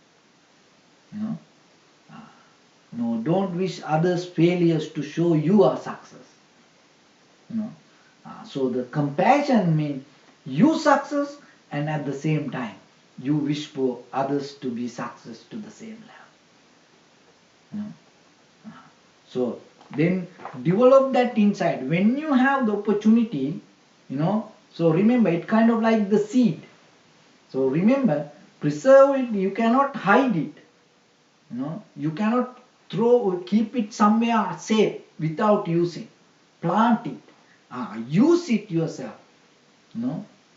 No, don't wish others' failures to show your success. So the compassion means you success, and at the same time you wish for others to be success to the same level. So then develop that inside. When you have the opportunity, so remember, it kind of like the seed. So remember, preserve it. You cannot hide it. You cannot keep it somewhere safe without using. Plant it. Use it yourself.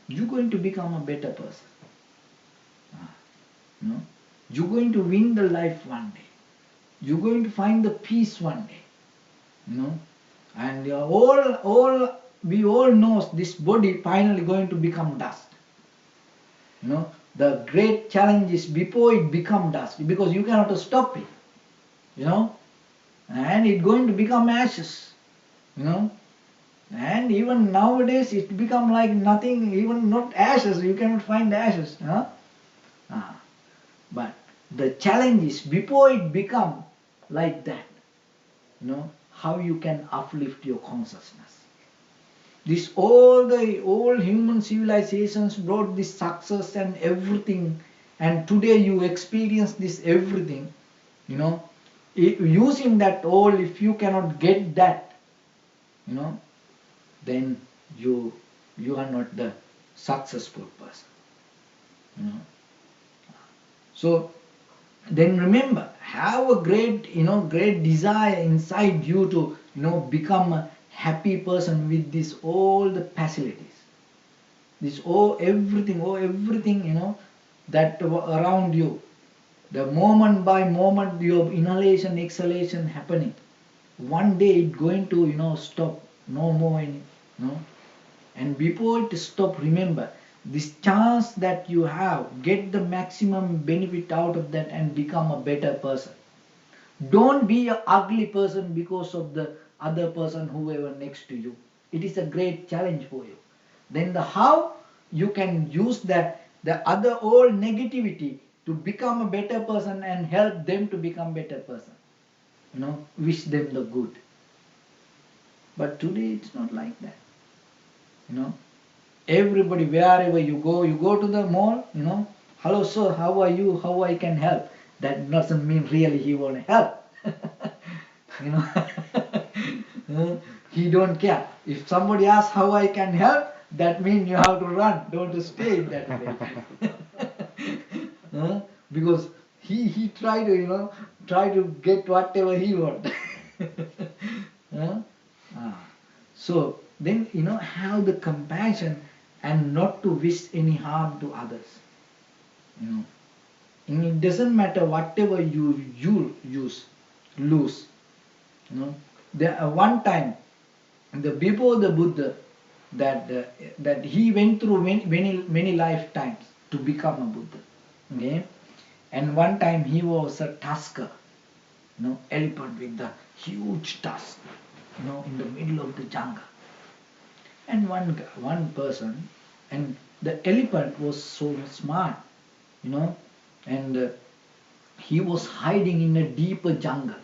You're going to become a better person. You're going to win the life one day. You're going to find the peace one day. And we all know this body finally going to become dust. The great challenge is before it become dust, because you cannot stop it. And it's going to become ashes. And even nowadays it become like nothing, even not ashes. You cannot find ashes. But the challenge is before it become like that, how you can uplift your consciousness. All human civilizations brought this success and everything, and today you experience this everything. Using that all, if you cannot get that, then you are not the successful person. So then remember, have a great desire inside you to become a happy person with all the facilities, everything that around you. The moment by moment your inhalation exhalation happening, one day it's going to stop, no more any. And before it stop, remember this chance that you have, get the maximum benefit out of that and become a better person. Don't be an ugly person because of the other person, whoever next to you. It is a great challenge for you. Then how you can use the other all negativity to become a better person and help them to become better person. Wish them the good. But today it's not like that. Everybody, wherever you go to the mall, hello sir, how are you? How I can help? That doesn't mean really he won't help. you know, he don't care. If somebody asks how I can help, that means you have to run. Don't stay in that way. Because he try to try to get whatever he want. Huh? Ah. So then have the compassion and not to wish any harm to others. And it doesn't matter whatever you lose. There one time, before the Buddha, that he went through many lifetimes to become a Buddha. Okay, and one time he was a tusker, elephant with the huge tusk, in the middle of the jungle. And one person, and the elephant was so smart, and he was hiding in a deeper jungle,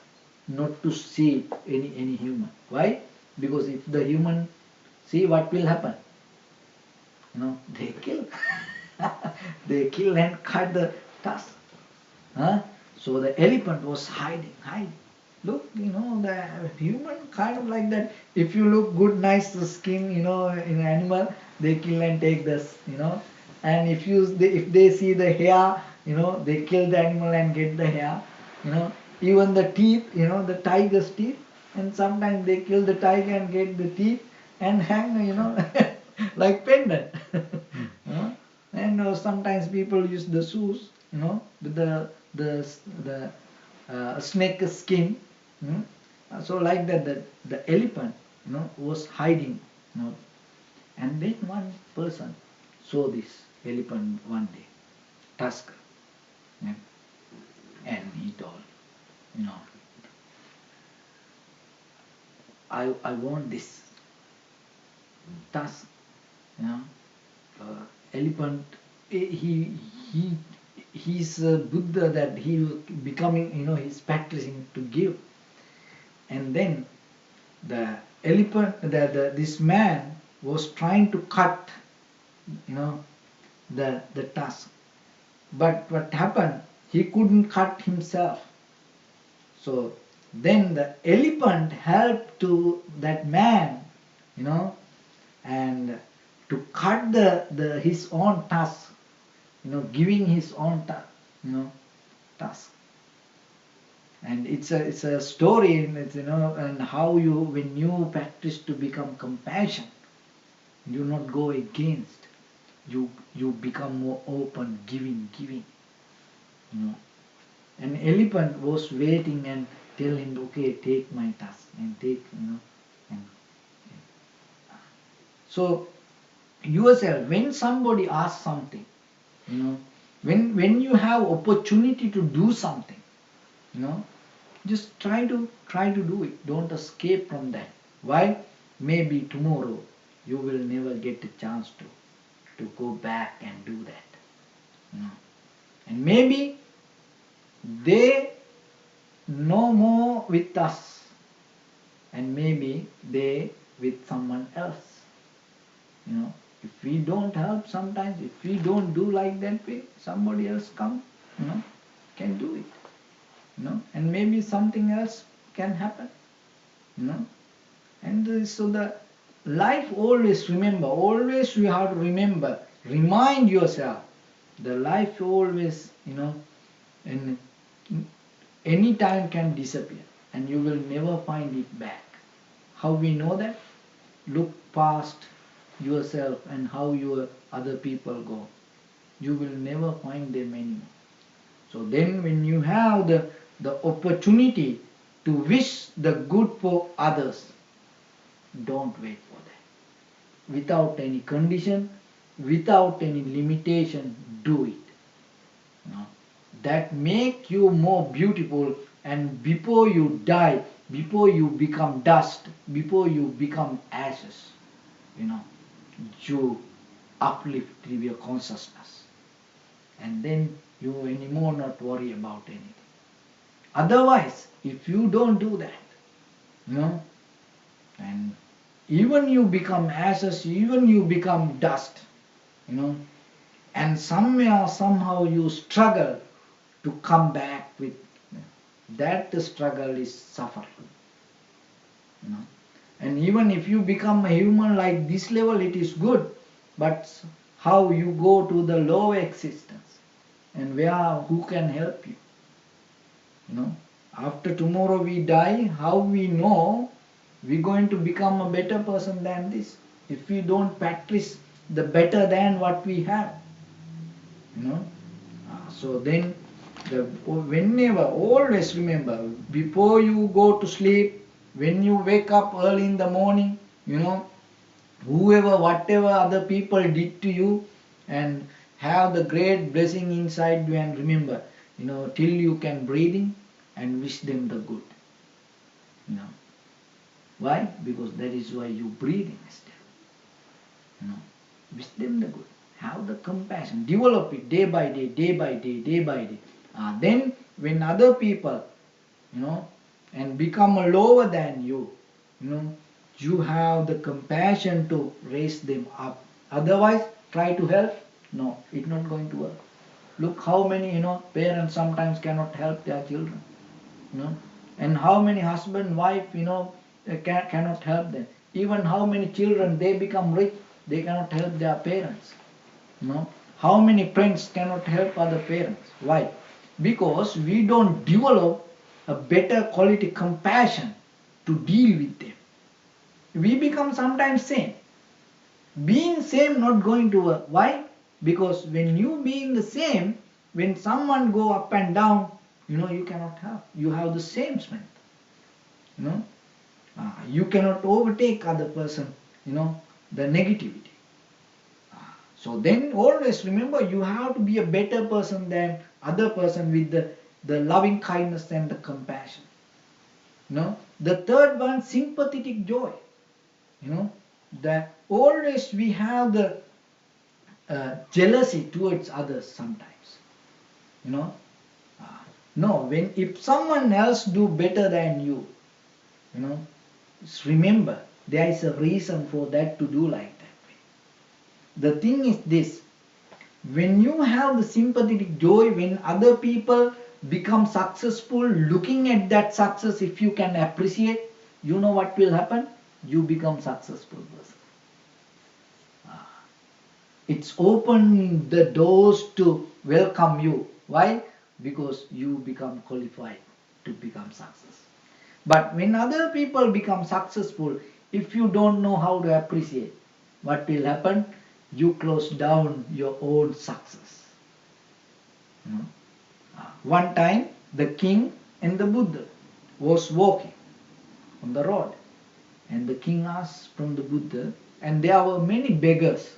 not to see any human. Why? Because if the human see, what will happen? They kill. They kill and cut the tusk. So the elephant was hiding. Look, the human kind of like that. If you look good, nice skin, in an animal, they kill and take this, And if they see the hair, they kill the animal and get the hair, Even the teeth, the tiger's teeth, and sometimes they kill the tiger and get the teeth and hang, like pendant. And sometimes people use the shoes, with the snake skin. So like that, the elephant, was hiding, and then one person saw this elephant one day, tusker, and he told, I want this tusk, elephant. He's a Buddha that he becoming, he's practicing to give. And then the elephant, this man was trying to cut, the tusk. But what happened? He couldn't cut himself. So then the elephant helped to that man, and to cut his own tusk, giving his own tusk. And it's a story, and it's and how when you practice to become compassion, you not go against, you become more open, giving. An elephant was waiting and tell him, okay, take my tusk and take, and so yourself, when somebody asks something, when you have opportunity to do something, just try to do it. Don't escape from that. Why? Maybe tomorrow you will never get a chance to go back and do that. And maybe they no more with us, and maybe they with someone else. If we don't help sometimes, if we don't do like that way, somebody else come, can do it. And maybe something else can happen. And so the life, always remember, always you have to remember, remind yourself, the life always, in any time can disappear, and you will never find it back. How we know that? Look past yourself and how your other people go. You will never find them anymore. So then when you have the opportunity to wish the good for others, don't wait for that. Without any condition, without any limitation, do it. That make you more beautiful, and before you die, before you become dust, before you become ashes, you uplift your consciousness, and then you anymore not worry about anything. Otherwise, if you don't do that, and even you become ashes, even you become dust, and somewhere, somehow you struggle to come back with that struggle is suffering. And even if you become a human like this level, it is good, but how you go to the lower existence, and who can help you? After tomorrow we die, how we know we're going to become a better person than this if we don't practice the better than what we have? So then, whenever, always remember, before you go to sleep, when you wake up early in the morning, whoever, whatever other people did to you, and have the great blessing inside you, and remember, till you can breathing, and wish them the good. Why? Because that is why you breathing still. Wish them the good. Have the compassion. Develop it day by day, day by day, day by day. Then when other people, and become lower than you, you have the compassion to raise them up. Otherwise, try to help. No, it's not going to work. Look how many, parents sometimes cannot help their children. And how many husband, wife, cannot help them. Even how many children, they become rich, they cannot help their parents. How many friends cannot help other parents? Why? Because we don't develop a better quality compassion to deal with them. We become sometimes same. Being same not going to work. Why? Because when you being the same, when someone go up and down, you cannot help. You have the same strength. You cannot overtake other person, the negativity. So then always remember, you have to be a better person than other person with the loving kindness and the compassion. The third one, sympathetic joy. That always we have the jealousy towards others sometimes. No, if someone else do better than you, remember there is a reason for that to do like that. The thing is this, when you have the sympathetic joy, when other people become successful, looking at that success, if you can appreciate, you know what will happen? You become successful person. It's opening the doors to welcome you. Why? Because you become qualified to become success. But when other people become successful, if you don't know how to appreciate, what will happen? You close down your own success. One time, the king and the Buddha was walking on the road, and the king asked from the Buddha, and there were many beggars,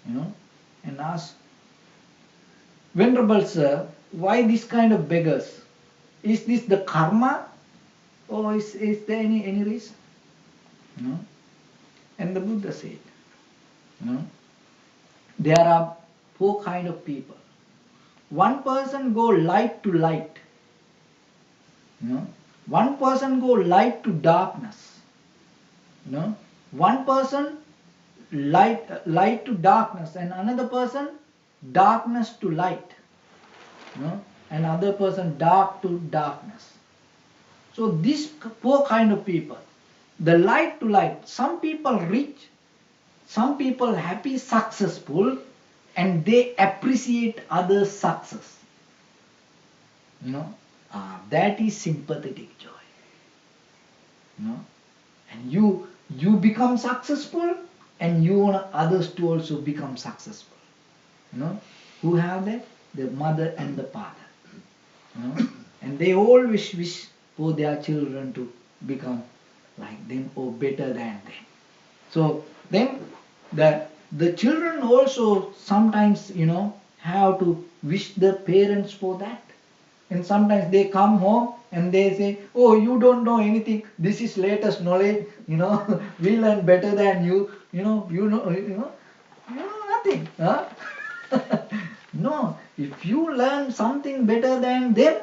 and asked, "Venerable sir, why this kind of beggars? Is this the karma, or is there any reason?" And the Buddha said, there are 4 kind of people. One person go light to light. One person go light to darkness. One person light to darkness, and another person darkness to light. And other person dark to darkness. So these 4 kind of people. The light to light. Some people rich, some people happy, successful, and they appreciate others' success. That is sympathetic joy. And you become successful, and you want others to also become successful. Who have that? The mother and the father. And they always wish for their children to become like them or better than them. So then the children also sometimes, have to wish the parents for that. And sometimes they come home and they say, "Oh, you don't know anything. This is latest knowledge. We learn better than you. You know nothing." Huh? No, if you learn something better than them,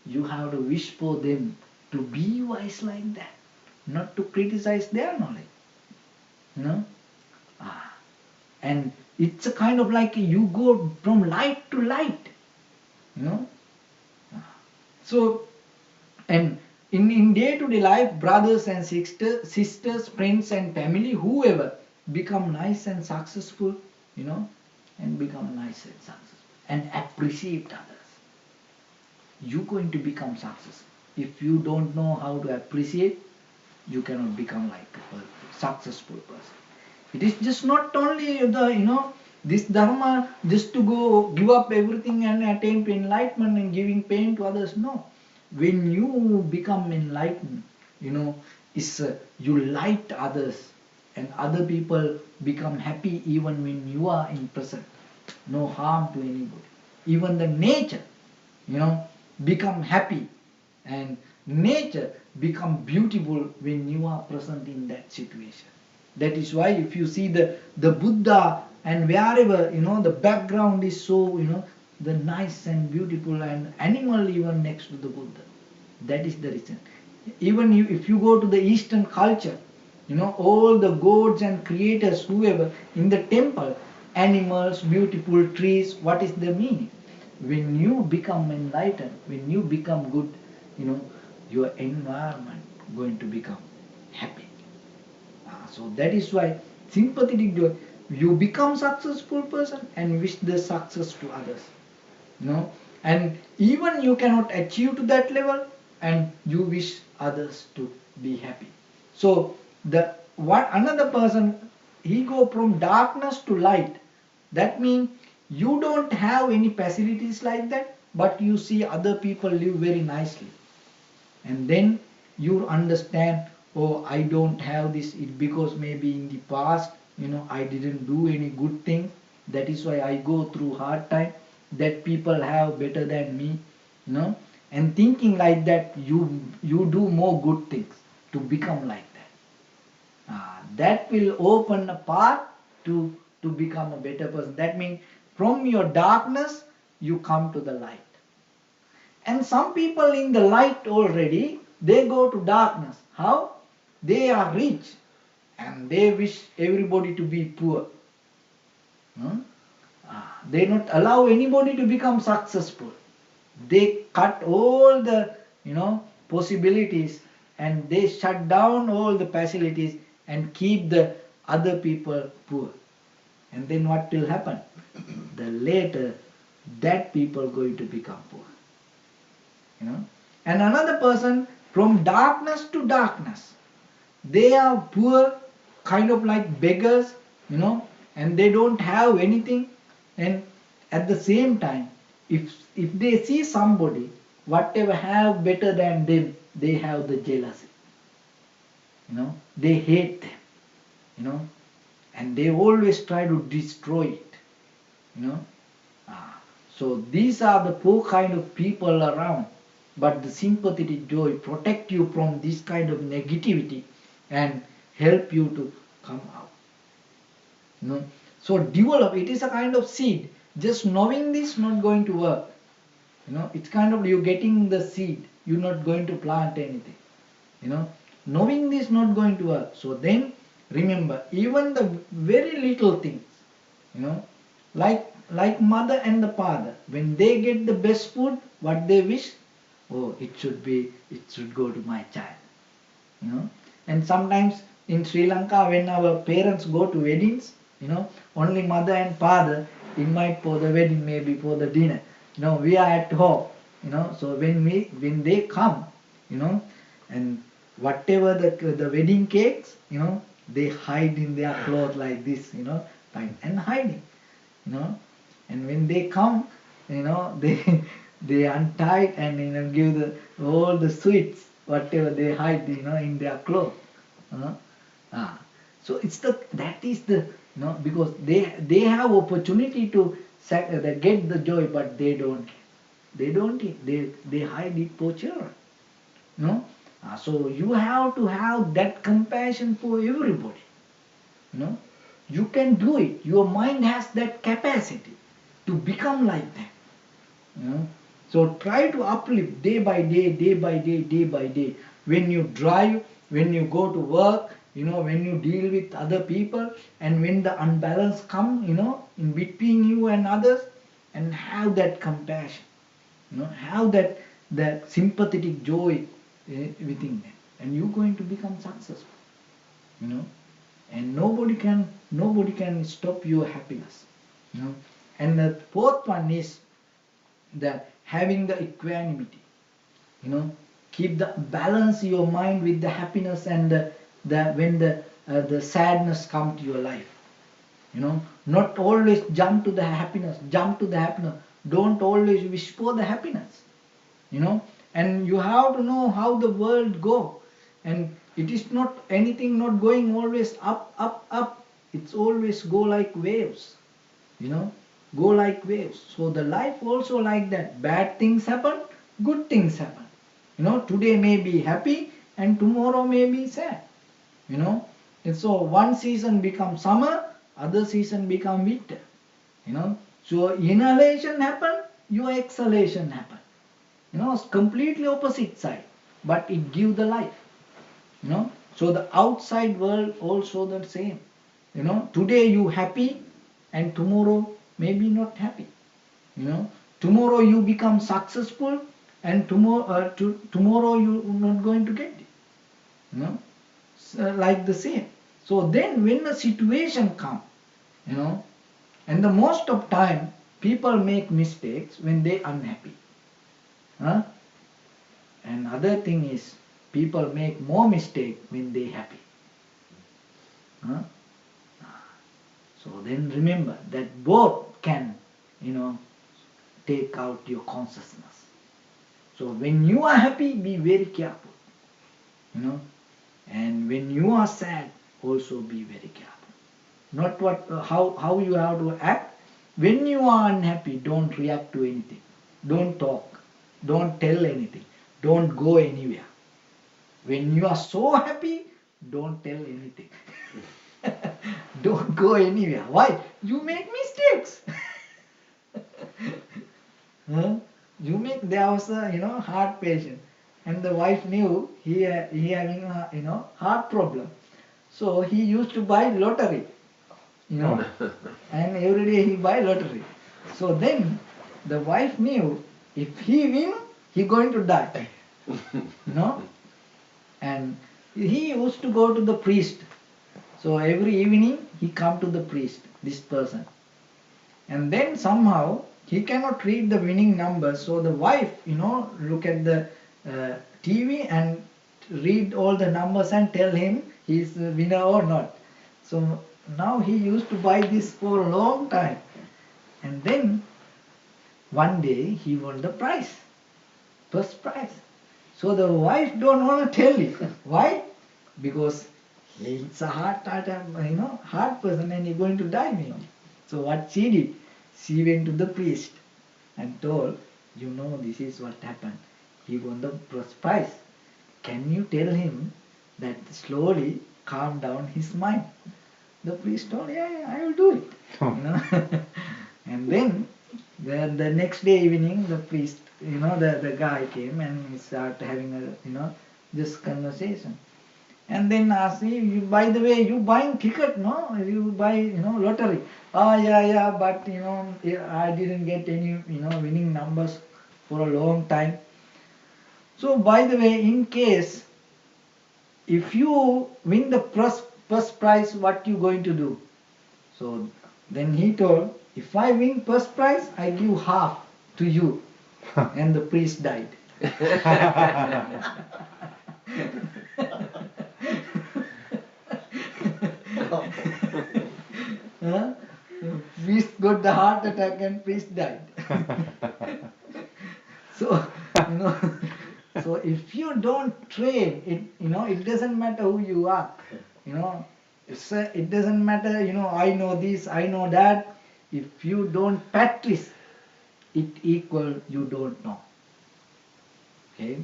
you have to wish for them to be wise like that, not to criticize their knowledge. you know. Ah. And it's a kind of like you go from light to light, you know. So, and in day-to-day life, brothers and sisters, friends and family, whoever, become nice and successful, you know, and become nice and successful and appreciate others. You're going to become successful. If you don't know how to appreciate, you cannot become like a successful person. It is just not only this dharma just to go give up everything and attain to enlightenment and giving pain to others. No, when you become enlightened, is you light others and other people become happy even when you are in present. No harm to anybody. Even the nature, become happy and nature become beautiful when you are present in that situation. That is why if you see the Buddha and wherever, the background is so, the nice and beautiful and animal even next to the Buddha. That is the reason. Even if you go to the Eastern culture, all the gods and creators, whoever, in the temple, animals, beautiful trees, what is the meaning? When you become enlightened, when you become good, your environment going to become happy. So that is why sympathetic joy, you become successful person and wish the success to others. And even you cannot achieve to that level and you wish others to be happy. So another person, he go from darkness to light. That means you don't have any facilities like that, but you see other people live very nicely. And then you understand, oh, I don't have this because maybe in the past, I didn't do any good thing. That is why I go through hard time that people have better than me, and thinking like that, you do more good things to become like that. That will open a path to become a better person. That means from your darkness you come to the light. And some people in the light already, they go to darkness. How? They are rich and they wish everybody to be poor. They not allow anybody to become successful. They cut all the possibilities and they shut down all the facilities and keep the other people poor. And then what will happen? The later that people going to become poor. And another person, from darkness to darkness, they are poor, kind of like beggars, and they don't have anything. And at the same time, if they see somebody whatever have better than them, they have the jealousy. They hate them, and they always try to destroy it. So these are the four kind of people around. But the sympathetic joy protect you from this kind of negativity and help you to come out. So develop, it is a kind of seed. Just knowing this not going to work. It's kind of you getting the seed. You're not going to plant anything. Knowing this not going to work. So then remember, even the very little things, like mother and the father, when they get the best food, what they wish, oh, it should go to my child. And sometimes in Sri Lanka, when our parents go to weddings, only mother and father invite for the wedding, maybe for the dinner. We are at home. So when they come, and whatever the wedding cakes, they hide in their clothes like this, and hiding, and when they come, they untie and give all the sweets, whatever they hide, in their clothes. So that is the because they have opportunity to get the joy, but they don't they hide it for children. So you have to have that compassion for everybody. You can do it. Your mind has that capacity to become like that. So try to uplift day by day, day by day, day by day. When you drive, when you go to work, when you deal with other people, and when the unbalance come, in between you and others, and have that compassion, have that sympathetic joy within them, and you're going to become successful, and nobody can stop your happiness, and the fourth one is the having the equanimity, keep the balance your mind with the happiness, and the when the sadness come to your life, not always jump to the happiness, don't always wish for the happiness, and you have to know how the world go, and it is not anything not going always up up up, it's always go like waves, go like waves. So the life also like that, bad things happen, good things happen, today may be happy and tomorrow may be sad, and so one season becomes summer, other season become winter, so inhalation happen, your exhalation happen, it's completely opposite side, but it give the life, so the outside world also the same, today you happy and tomorrow maybe not happy, tomorrow you become successful and tomorrow you not going to get it, like the same. So then when a situation come, and the most of time people make mistakes when they unhappy, huh? And other thing is people make more mistake when they happy, huh? So then remember that both can, take out your consciousness. So when you are happy, be very careful, and when you are sad, also be very careful. Not how you have to act. When you are unhappy, don't react to anything. Don't talk. Don't tell anything. Don't go anywhere. When you are so happy, don't tell anything. Don't go anywhere. Why? You make mistakes. Huh? There was a heart patient, and the wife knew he having a heart problem, so he used to buy lottery, and every day he buy lottery. So then the wife knew if he win, he going to die, and he used to go to the priest. So every evening he come to the priest, this person, and then somehow he cannot read the winning numbers. So the wife, look at the TV and read all the numbers and tell him he's the winner or not. So now he used to buy this for a long time, and then one day he won the prize, first prize. So the wife don't want to tell it. Why? Because it's a hard person, and he's going to die maybe. So what she did? She went to the priest and told, this is what happened. He won the first prize. Can you tell him that slowly calm down his mind? The priest told, yeah, I will do it. And then the next day evening, the priest, the guy came and he started having this conversation. And then asked me, by the way, you buying ticket, no? You buy, lottery. Yeah, but, I didn't get any, winning numbers for a long time. So, by the way, in case, if you win the first prize, what you going to do? So, then he told, if I win first prize, I give half to you. And the priest died. Priest got the heart attack and priest died. So, so if you don't train, it doesn't matter who you are. It doesn't matter, I know this, I know that. If you don't practice, it equal you don't know. Okay?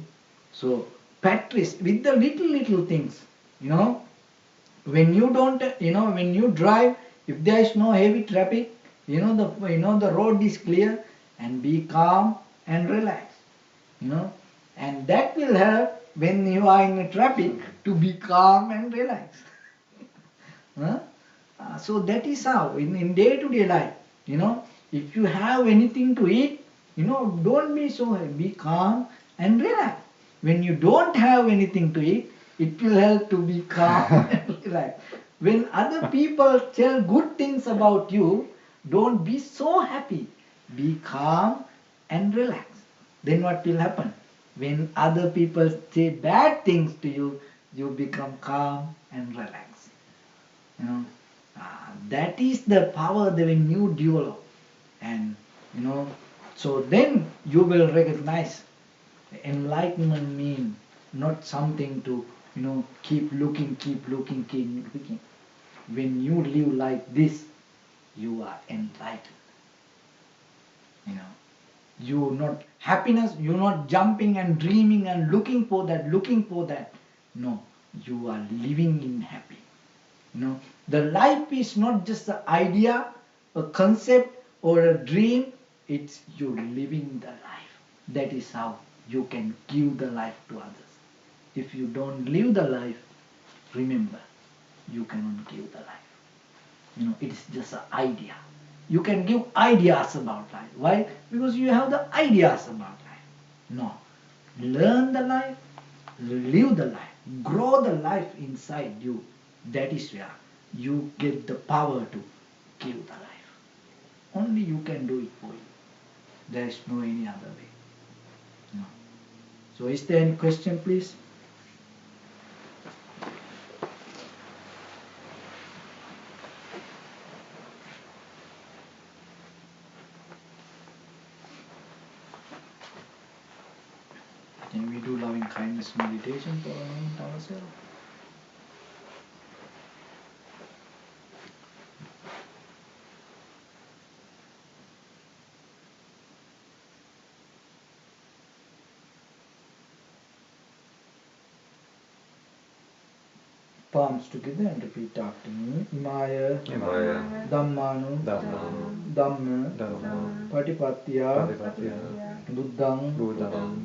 So, practice with the little things, when you don't, when you drive, if there is no heavy traffic, the road is clear, and be calm and relax, and that will help when you are in the traffic to be calm and relaxed. Huh? So that is how in day-to-day life, if you have anything to eat, don't be so heavy. Be calm and relax. When you don't have anything to eat, it will help to be calm and relax. When other people tell good things about you, don't be so happy. Be calm and relax. Then what will happen? When other people say bad things to you, you become calm and relaxed. That is the power that when you develop, and so then you will recognize enlightenment mean not something to keep looking, keep looking, keep looking. When you live like this, you are enlightened. You're not happiness, you're not jumping and dreaming and looking for that. No, you are living in happy. The life is not just an idea, a concept, or a dream. It's you living the life. That is how you can give the life to others. If you don't live the life, remember, you cannot give the life. It is just an idea. You can give ideas about life. Why? Because you have the ideas about life. No. Learn the life, live the life, grow the life inside you. That is where you get the power to give the life. Only you can do it for you. There is no any other way. No. So is there any question, please? Can we do loving kindness meditation for a moment ourselves? Palms together and repeat after me. Imaya, Dhammanu, Dhamma, Patipatya, Buddhang,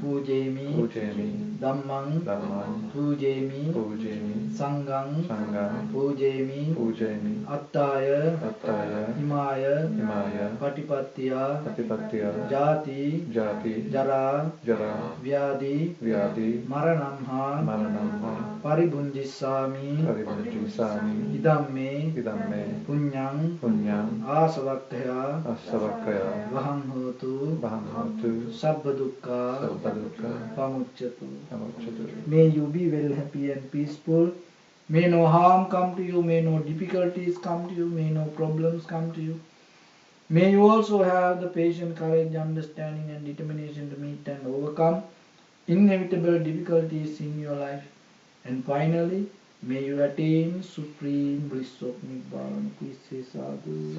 Pujemi, Dhammang, Pujemi, Sanghang, Pujemi, Attaya, Imaya, Patipatya, Jati, Jara, Vyadi, Maranamha, Paribunjisami, Idamme, Punyang, Asavakkaya, Vaham Hotu, Sabbadukka, Pamucchatu. May you be well, happy and peaceful. May no harm come to you, may no difficulties come to you, may no problems come to you. May you also have the patience, courage, understanding and determination to meet and overcome inevitable difficulties in your life. And finally, may you attain supreme bliss of Nibbana. Please say sadhu.